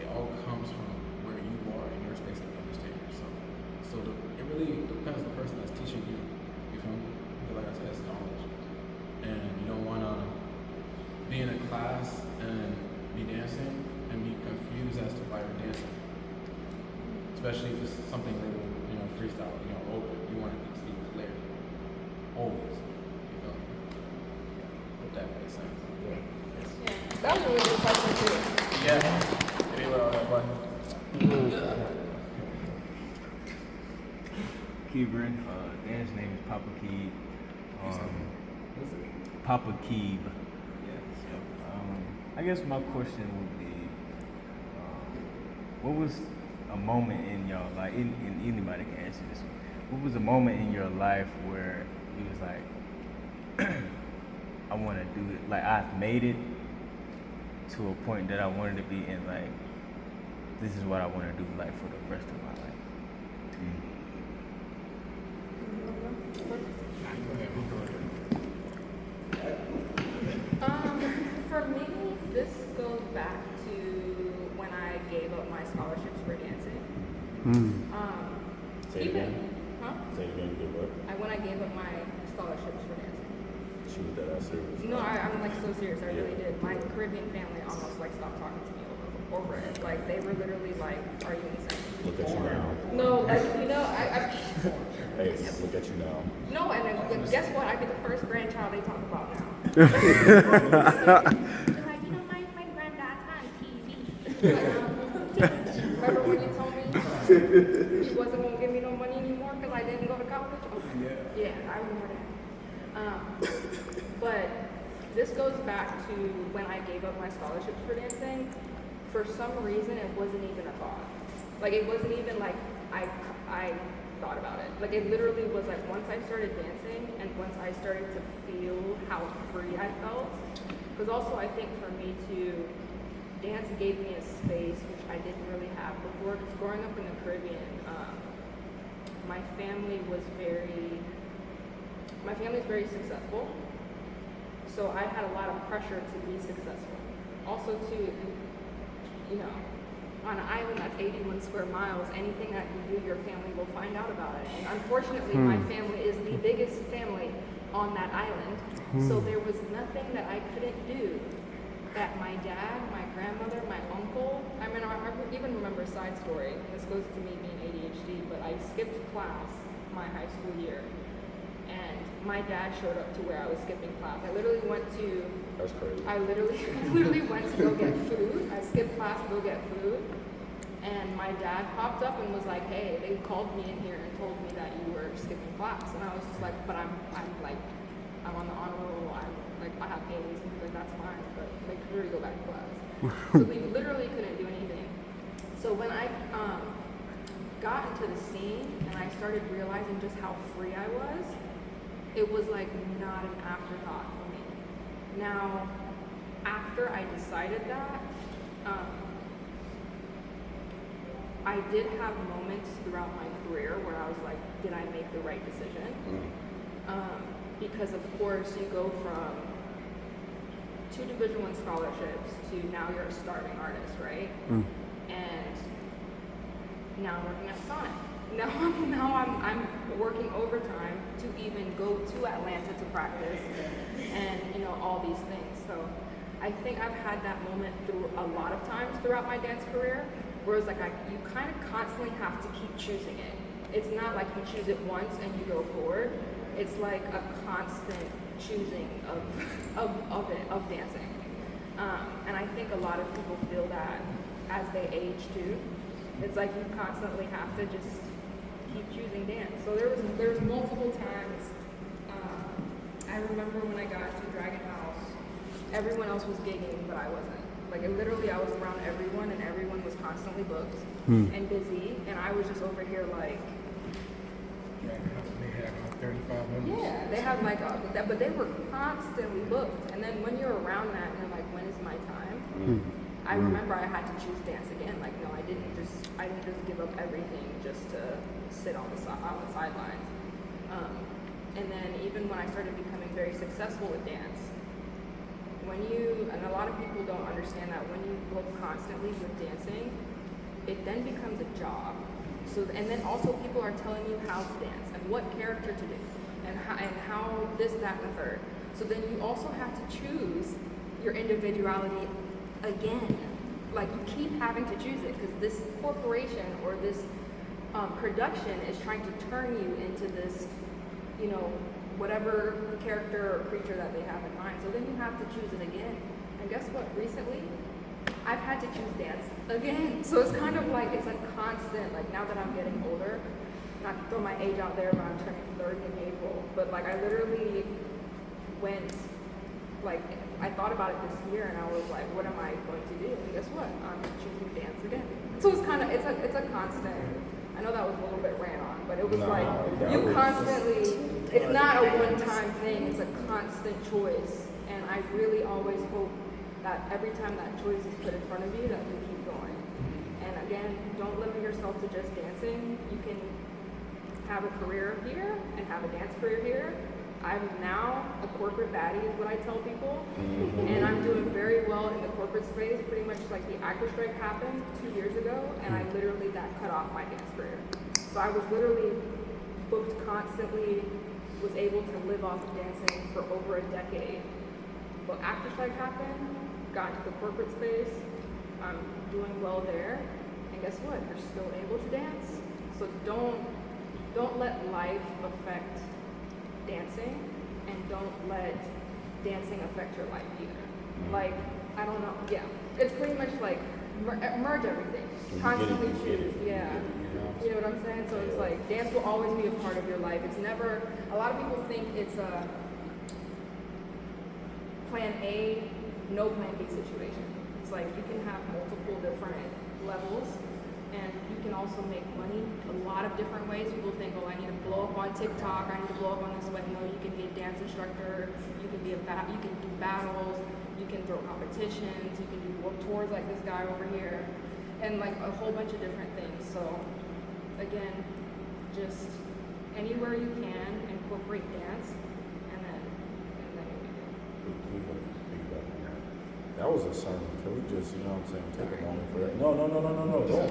it all comes from where you are in your space and you understand yourself. So it really depends on the person that's teaching you. You feel me? Because like I said, it's knowledge. And you don't want to be in a class and be dancing and be confused as to why you're dancing. Especially if it's something little, freestyle, open. You want it to be clear. Always. You know? If that makes sense. Yeah. That was a really good question too. Yeah. Anyway, on that button. Keebrin, Dan's name is Papa Keeb. Papa Keeb. I guess my question would be, what was a moment in your life, in anybody can answer this one, what was a moment in your life where you was like, I want to do it, like I've made it to a point that I wanted to be in, like, this is what I want to do, like, for the rest of my life. For me, this goes back to when I gave up my scholarships for dancing. Say it again. Huh? Say it again. You did what? When I gave up my scholarships for dancing. She was that serious. No, I'm like so serious. I really did. My Caribbean family almost like stopped talking to me over it. Like they were literally like, "Are you insane?" Look at you now. No, like I Hey, look at you now. No, and then, guess what? I'd be the first grandchild they talk about now. They're like, my granddad's on TV. Remember when you told me he wasn't going to give me no money anymore because I didn't go to college? Oh, yeah, I remember that. But this goes back to when I gave up my scholarships for dancing. For some reason, it wasn't even a thought. Like, it wasn't even like I thought about it. Like, it literally was like once I started dancing and once I started to feel how free I felt, because also I think for me too, dance gave me a space which I didn't really have before, because growing up in the Caribbean, my family was very successful, so I had a lot of pressure to be successful. Also too, on an island that's 81 square miles, anything that you do, your family will find out about it. And unfortunately, my family is the biggest family on that island. So there was nothing that I couldn't do that my dad, my grandmother, my uncle, I even remember a side story. This goes to me being ADHD, but I skipped class my high school year. And my dad showed up to where I was skipping class. I literally went to That's crazy. I literally went to go get food. I skipped class to go get food. And my dad popped up and was like, "Hey, they called me in here and told me that you were skipping class." And I was just like, "But I'm on the honor roll. I have A's." And he's like, "That's fine, but make sure you go back to class." So we literally couldn't do anything. So when I got into the scene and I started realizing just how free I was, it was like not an afterthought for me. Now, after I decided that, I did have moments throughout my career where I was like, did I make the right decision? Because of course you go from 2 Division I scholarships to now you're a starving artist, right? And now I'm working at Sonic. Now I'm working overtime to even go to Atlanta to practice and all these things. So I think I've had that moment through a lot of times throughout my dance career, where it's like you kind of constantly have to keep choosing it. It's not like you choose it once and you go forward. It's like a constant choosing of dancing. And I think a lot of people feel that as they age too. It's like you constantly have to just keep choosing dance. So there was multiple times. I remember when I got to Dragon House, everyone else was gigging, but I wasn't. Like literally, I was around everyone, and everyone was constantly booked and busy, and I was just over here like. They had 35 members. Yeah, they had like, but they were constantly booked. And then when you're around that, and you're like, when is my time? I remember I had to choose dance again. Like, no, I didn't just give up everything just to sit on the sidelines. And then even when I started becoming very successful with dance, and a lot of people don't understand that when you book constantly with dancing, it then becomes a job. So, and then also people are telling you how to dance and what character to do and how this, that, and the third. So then you also have to choose your individuality again. Like you keep having to choose it because this corporation or this production is trying to turn you into this, whatever character or creature that they have in mind. So then you have to choose it again. And guess what? Recently, I've had to choose dance again. So it's kind of like, it's a constant, like now that I'm getting older, not to throw my age out there, but I'm turning 30 in April. But like I literally went, like I thought about it this year and I was like, what am I going to do? And guess what? I'm choosing dance again. So it's kind of, it's a constant, I know that was a little bit ran on, but it was you constantly, it's not a one-time thing, it's a constant choice. And I really always hope that every time that choice is put in front of you, that you keep going. And again, don't limit yourself to just dancing. You can have a career here and have a dance career here. I'm now a corporate baddie is what I tell people. And I'm doing very well in the corporate space. Pretty much like the actor strike happened 2 years ago, and I literally that cut off my dance career. So I was literally booked constantly, was able to live off of dancing for over a decade. But actor strike happened, got into the corporate space, I'm doing well there, and guess what? You're still able to dance. So don't let life affect dancing, and don't let dancing affect your life either. Like, I don't know, yeah. It's pretty much like merge everything. Constantly choose, yeah. You know what I'm saying? So it's like, dance will always be a part of your life. It's never, a lot of people think it's a plan A, no plan B situation. It's like you can have multiple different levels, and you can also make money a lot of different ways. People think, oh, I need to blow up on TikTok, I need to blow up on this way. No, you can be a dance instructor, you can be you can do battles, you can throw competitions, you can do work tours like this guy over here, and like a whole bunch of different things. So again, just anywhere you can incorporate dance, and then you'll be good. That was a sermon. Can we just, take a moment for that? No. Don't.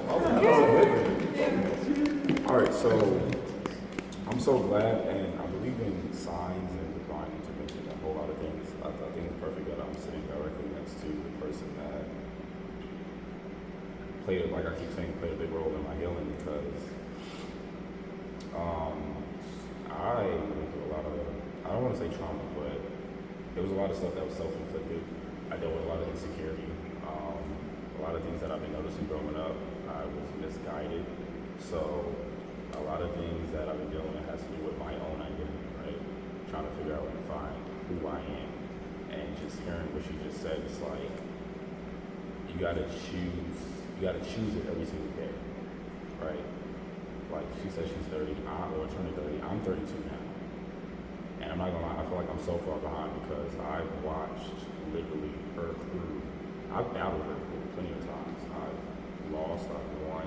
All right, so I'm so glad, and I believe in signs and divine intervention, a whole lot of things. I think it's perfect that I'm sitting directly next to the person that played, like I keep saying, played a big role in my healing because I went through a lot of, I don't want to say trauma, but there was a lot of stuff that was self-inflicted. I dealt with a lot of insecurity, a lot of things that I've been noticing growing up. I was misguided, so a lot of things that I've been dealing with has to do with my own identity, right? Trying to figure out and find who I am, and just hearing what she just said, it's like you gotta choose it every single day, right? Like she said, she's 30, or turning 30. I'm 32 now. And I'm not gonna lie, I feel like I'm so far behind because I've watched literally her through. I've battled her plenty of times. I've lost, I've won,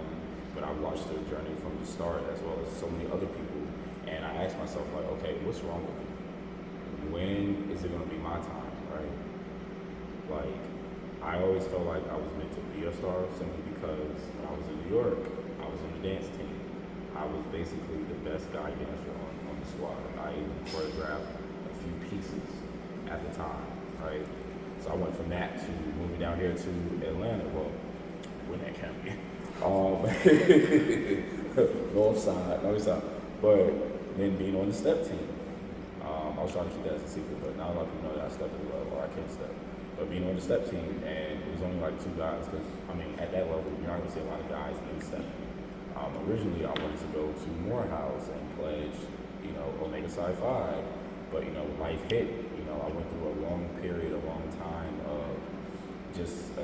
but I've watched her journey from the start as well as so many other people. And I asked myself, like, okay, what's wrong with me? When is it gonna be my time, right? Like, I always felt like I was meant to be a star simply because when I was in New York, I was on the dance team. I was basically the best guy dancer on the squad. I even choreographed a few pieces at the time, right? So I went from that to moving down here to Atlanta. Well, when that can be. North side. But then being on the step team. I was trying to keep that as a secret, but not a lot of people know that I stepped as well, or I can't step. But being on the step team, and it was only like 2 guys, because, at that level, you're not going to see a lot of guys in step. Originally, I wanted to go to Morehouse and pledge, Omega Psi Phi, but, life hit. I went through a long period, a long time of just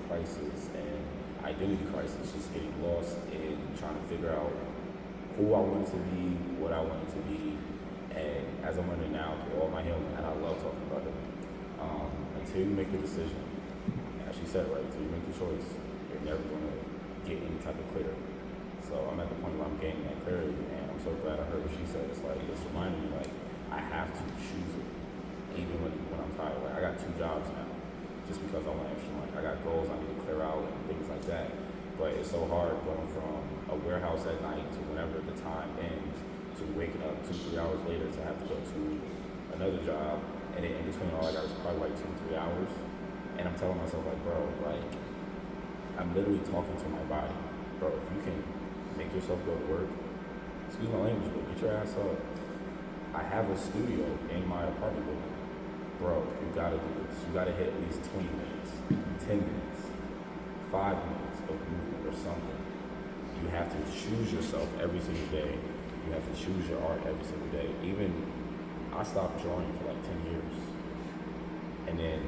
crisis and identity crisis, just getting lost in trying to figure out who I wanted to be, what I wanted to be, and as I'm learning now through all my healing, and I love talking about it, until you make the decision, as she said, right, until you make the choice, you're never going to get any type of clarity. So I'm at the point where I'm gaining that clarity, and I'm so glad I heard what she said. It's like, it's reminding me, like, I have to choose it, even when I'm tired. Like, I got 2 jobs now, just because I want extra money. I got goals I need to clear out and things like that. But it's so hard going from a warehouse at night to whenever the time ends, to waking up 2-3 hours later to have to go to another job, and then in between all I got is probably like 2-3 hours, and I'm telling myself like, bro, like, I'm literally talking to my body, bro, if you can make yourself go to work, excuse my language, but get your ass up. I have a studio in my apartment building, bro, you gotta do this, you gotta hit at least 20 minutes, 10 minutes, 5 minutes of movement or something. You have to choose yourself every single day. You have to choose your art every single day. Even I stopped drawing for like 10 years. And then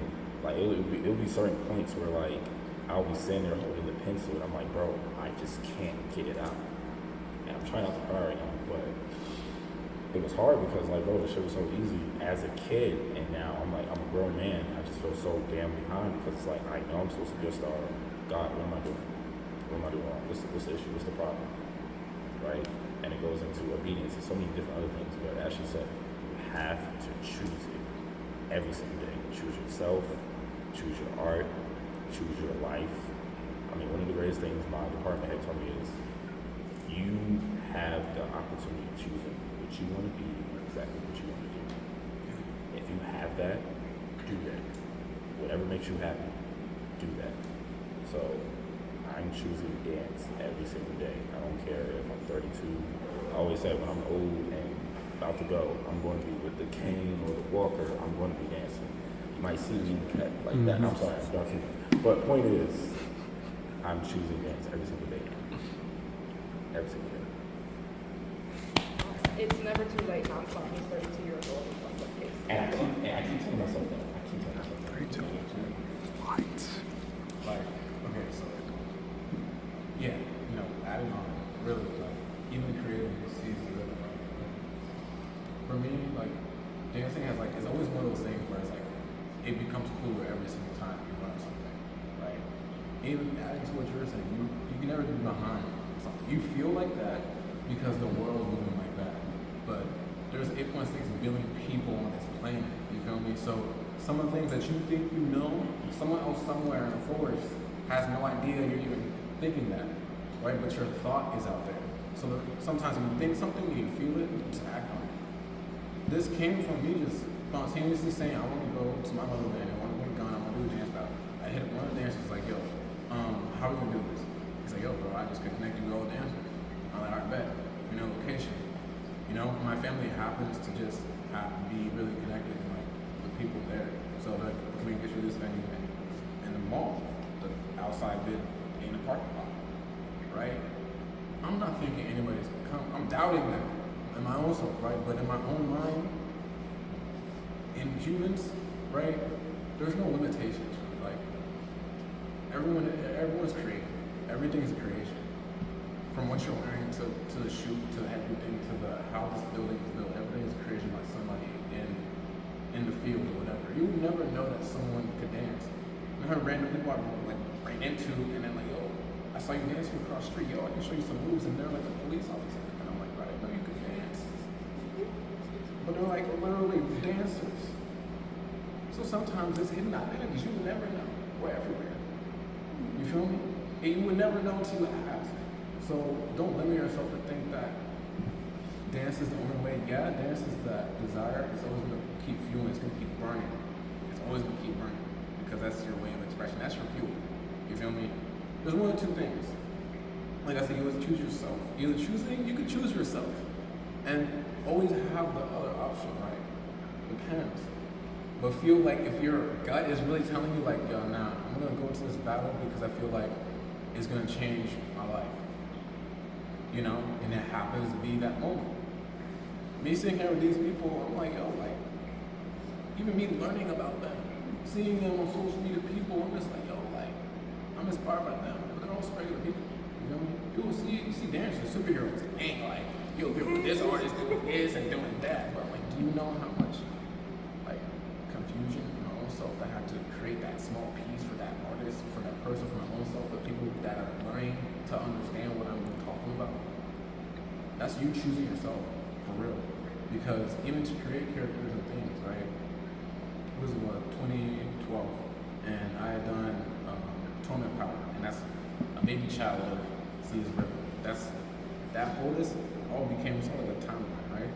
like it'll be certain points where like I'll be sitting there holding the pencil and I'm like, bro, I just can't get it out. And I'm trying not to cry right now, but it was hard because like, bro, the shit was so easy as a kid, and now I'm like, I'm a grown man. I just feel so damn behind because it's like, I know I'm supposed to be a star. God, what am I doing? What am I doing wrong? What's the issue? What's the problem? Right? And it goes into obedience and so many different other things. But as she said, you have to choose it every single day. Choose yourself, choose your art, choose your life. I mean, one of the greatest things my department head told me is you have the opportunity of choosing what you want to be and exactly what you want to do. If you have that, do that. Whatever makes you happy, do that. So I'm choosing dance every single day. I don't care if I'm 32. I always say when I'm old and about to go, I'm going to be with the cane or the walker. I'm going to be dancing. You might see me in the cat like that. I'm sorry, I'm dark. But point is, I'm choosing dance every single day. Every single day. It's never too late. I'm sorry, he's 32 years old. And I keep telling myself that. I keep telling myself that. 32. What? Like, okay, so yeah, you know, adding on, really, like, even creating sees the rhythm. For me, like, dancing has like, it's always one of those things where it's like, it becomes cooler every single time you learn something, right? Even adding to what you're saying, you can never be behind something. You feel like that because the world is moving like that, but there's 8.6 billion people on this planet, you feel me? So some of the things that you think you know, someone else somewhere in the forest has no idea you're even thinking that, right? But your thought is out there. So sometimes when you think something, you feel it, you just act on it. This came from me just spontaneously saying, I want to go to my mother band, I want to go to Ghana, I want to do a dance battle. I hit one of the dancers like, yo, how are we going to do this? He's like, yo, bro, I just could connect you with all the dancers. I'm like, all right, bet. You know, location. You know, my family happens to just be really connected and like the people there. So like, can we get you this venue in the mall, the outside bit in the parking lot, right? I'm not thinking anybody's gonna come. I'm doubting that in my own self, right? But in my own mind, in humans, right? There's no limitations. Like everyone's creative. Everything is creation. From what you're wearing to the shoe to everything to the how this building is built, everything is creation by somebody in the field or whatever. You would never know that someone could dance. I heard random people I like ran into and then like, yo, I saw you dancing across the street, yo, I can show you some moves, and they're like a police officer. And I'm like, right, I know you could dance. But they're like literally dancers. So sometimes it's hidden identities. You would never know. We're everywhere. You feel me? And you would never know until you ask. So don't limit yourself to think that dance is the only way. Yeah, dance is that desire. It's always gonna keep fueling. It's gonna keep burning. It's always gonna keep burning because that's your way of expression. That's your fuel. You feel me? There's one of two things. Like I said, you always choose yourself. Either choosing, you can choose yourself, and always have the other option, right? Depends. But feel like if your gut is really telling you, like, yo, nah, I'm gonna go into this battle because I feel like it's gonna change my life. You know, and it happens to be that moment. Me sitting here with these people, I'm like, yo, like, even me learning about them, seeing them on social media, people, I'm just like, yo, like, inspired by them, but they're also regular people. You know, people see dancers, superheroes, ain't like, yo, they're with this artist, doing this and doing that. But like, do you know how much like confusion in my own self that I had to create that small piece for that artist, for that person, for my own self, for people that are learning to understand what I'm talking about? That's you choosing yourself, for real. Because even to create characters and things, right? It was 2012, and I had done Torment Power, and that's a baby child of Caesar's River. That wholeness all became sort of a timeline, right?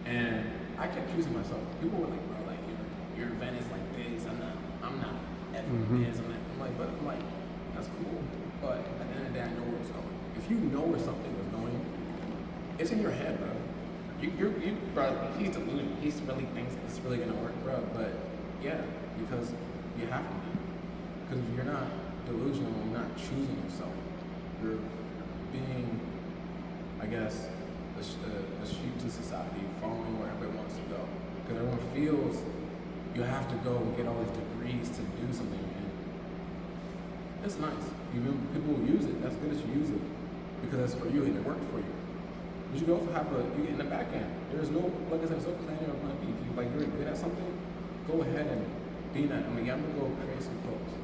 And I kept choosing myself. People were like, bro, like your event is like this. I'm not effing this. I'm like, that's cool. But at the end of the day, I know where it's going. If you know where something is going, it's in your head, bro. Bro, he's delusional. He really thinks it's really gonna work, bro. But yeah, because you have to be. Because if you're not delusional, you're not choosing yourself. You're being, I guess, a sheep to society, following where everybody wants to go. Because everyone feels you have to go and get all these degrees to do something, and it's nice. Even people will use it. That's good that you use it because that's for you and it worked for you. But you can also have in the back end. There's no, like I said, so planning or plan B. If you like you're good at something, go ahead and be that. I'm gonna go create some clothes.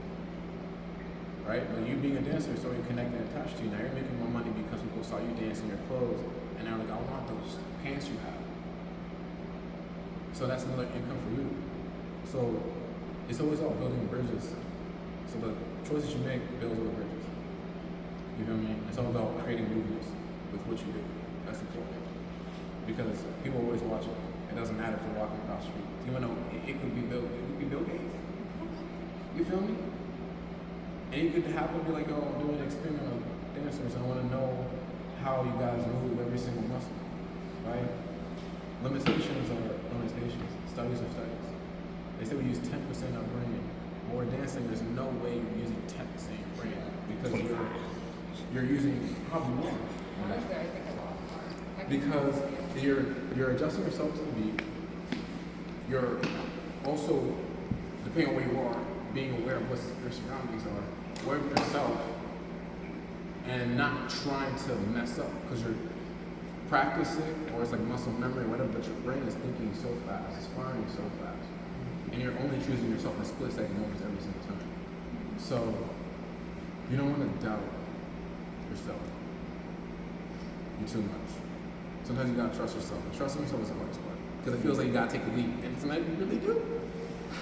Right? But you being a dancer, so you're connected and attached to you. Now you're making more money because people saw you dancing your clothes and they're like, I want those pants you have. So that's another income for you. So it's always all building bridges. So the choices you make builds over bridges. You know what I mean? It's all about creating movements with what you do. That's important. Because people always watch it. It doesn't matter if you're walking across the street. Even though it could be Bill Gates. You feel me? And you could happen to be like, oh, I'm doing an experiment of dancers. I want to know how you guys move every single muscle. Right? Limitations are limitations. Studies are studies. They say we use 10% of our brain. When we're dancing, there's no way you're using 10% of your brain because you're using probably more. Right? Because you're adjusting yourself to the beat. You're also, depending on where you are, being aware of what your surroundings are, aware of yourself, and not trying to mess up because you're practicing or it's like muscle memory or whatever, but your brain is thinking so fast, it's firing so fast, and you're only choosing yourself in split-second moments every single time. So you don't want to doubt yourself. You're too much. Sometimes you gotta trust yourself. And trusting yourself is the hardest part. Because it feels like you gotta take a leap. And sometimes you really do.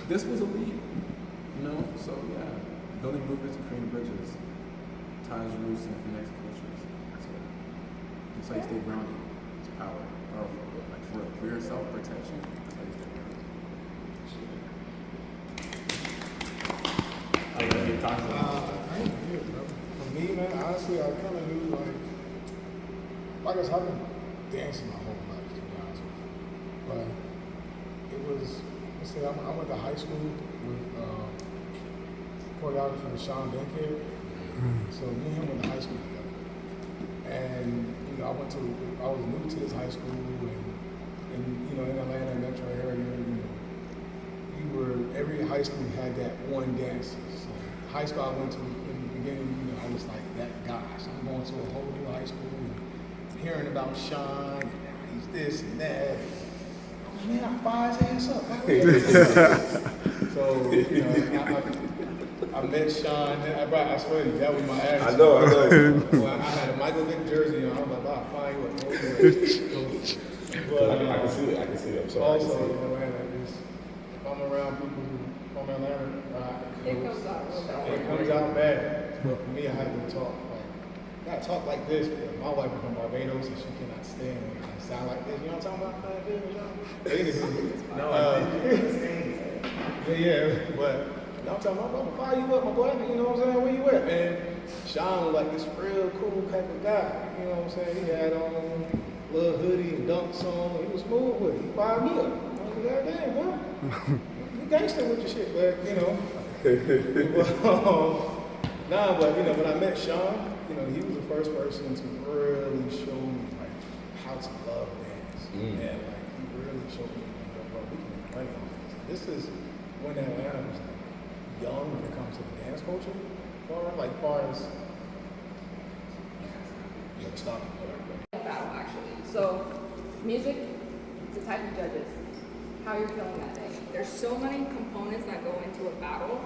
This was a leap. You know? So yeah. Building movements and creating bridges. Ties roots and connects cultures. That's it. That's how you stay grounded. It's power. Powerful. Like for your self-protection, that's how you stay grounded. I ain't good, bro. For me, man, honestly, I kind of knew, like I said, I've been dancing my whole life, to be honest with you. But it was, let's say, I went to high school with choreographer Sean Denkhead. So me and him went to high school together. And, you know, I was new to this high school, and you know, in Atlanta metro area, you know, every high school had that one dancer. So high school I went to in the beginning, you know, I was like that guy. So I'm going to a whole new high school and hearing about Sean, and he's this and that. Oh, man, I fire his ass up. So, you know, I met Sean. I swear to you, that was my attitude. I know. Well, I had a Michael Vick jersey on. I was like, I'll fire you up. But, I can see it. I'm sorry. Also, in Atlanta, if I'm around people who from Atlanta, It comes out real bad. it comes out bad. But for me, I had to talk I talk like this, but my wife is from Barbados and she cannot stand when I sound like this. You know what I'm talking about? Yeah, but you know what I'm talking about? I'm gonna fire you up, my boy. You know what I'm saying? Where you at? And Sean was like this real cool type of guy. You know what I'm saying? He had on a little hoodie and dunks on. He was smooth with it. He fired me up. I was like, God damn, bro. You gangster with your shit, but you know. But you know, when I met Sean, you know, he was the first person to really show me like how to love dance. And like he really showed me, like, bro, we can make money off this. This is when Atlanta was like young when it comes to the dance culture. Far as you gotta stop it. Battle actually. So, music, the type of judges, how you're feeling that day. There's so many components that go into a battle.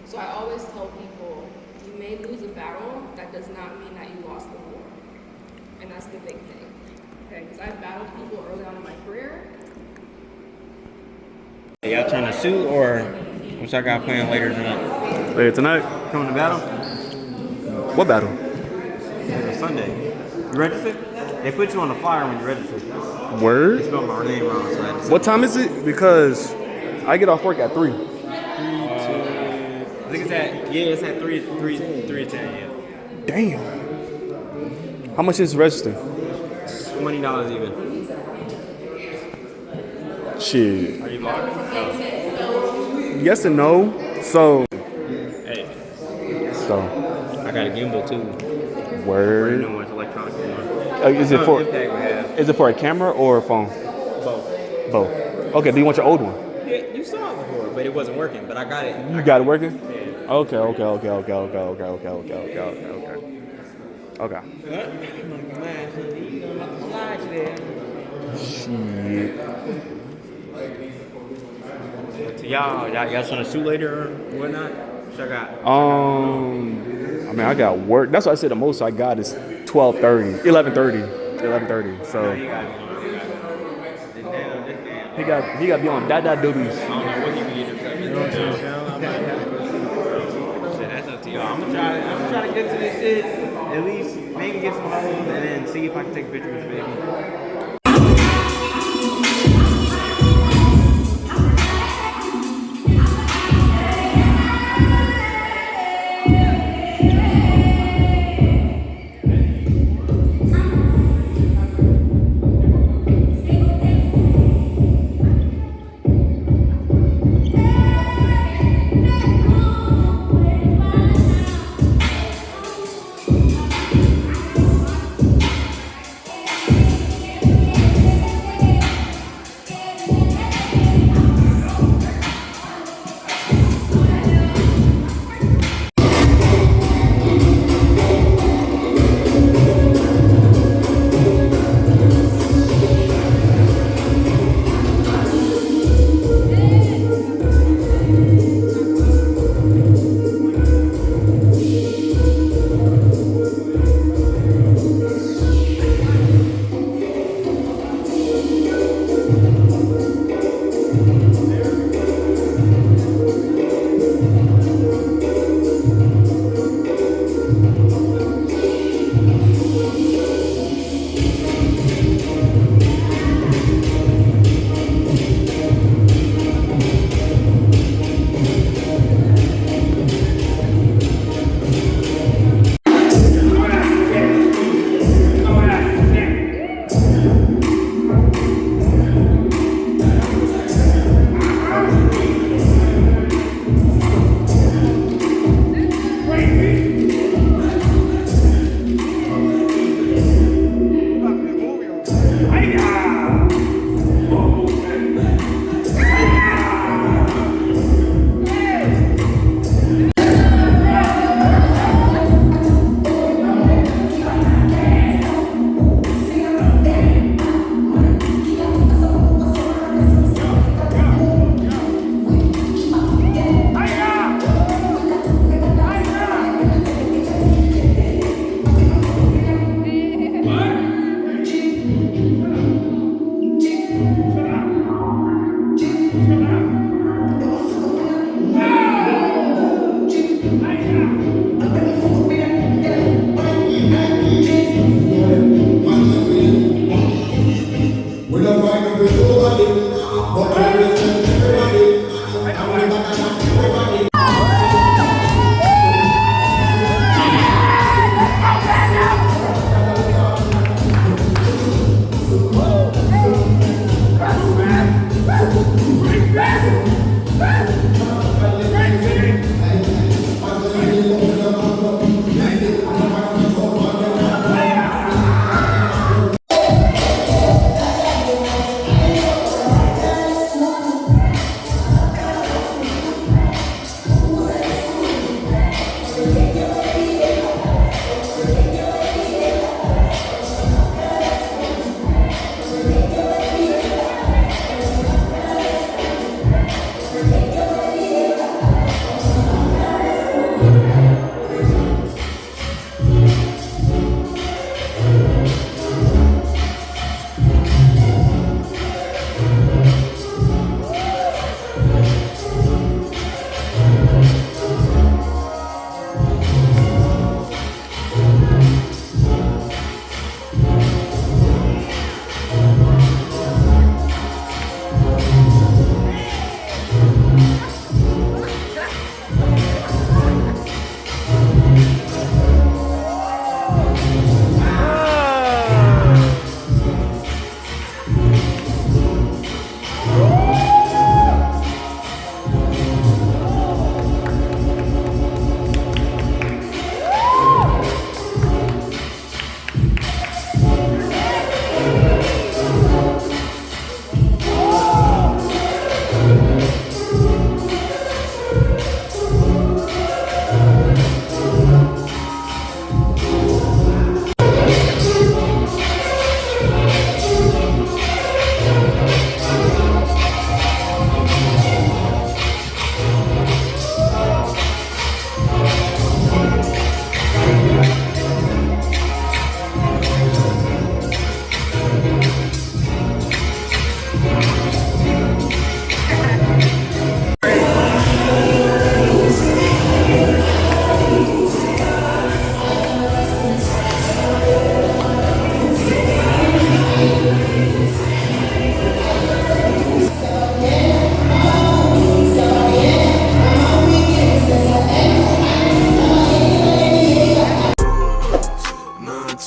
So I always tell people, you may lose a battle, that does not mean that you lost the war. And that's the big thing. Okay, because I've battled people early on in my career. Y'all trying to shoot or what y'all got playing later tonight? Later tonight? Coming to battle? What battle? Sunday. You registered? They put you on the flyer when you registered. They Word? spelled my name wrong, so I had to What time is it? Because I get off work at 3. I think it's at 3 to 10, yeah. Damn. How much is register? $20 even. Shit. Are you locked? Yes and no. So. Hey, So. I got a gimbal too. Word. No one's electronic anymore. Is it for? Impact we have. Is it for a camera or a phone? Both. Both. Okay. Do you want your old one? Yeah, you saw it before, but it wasn't working. But I got it. You got it working? Yeah. Okay. Okay. Shit. So y'all trying to shoot later or whatnot? What y'all got? I mean, I got work. That's what I said. The most I got is 11:30. So he got to be on that duties. I don't know what he be getting up. You know what I'm saying? Shit, that's up to y'all. I'm gonna try to get to this shit. At least maybe get some hoes and then see if I can take a picture with the baby.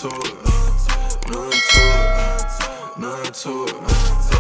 to it, nothing to it, nothing to it.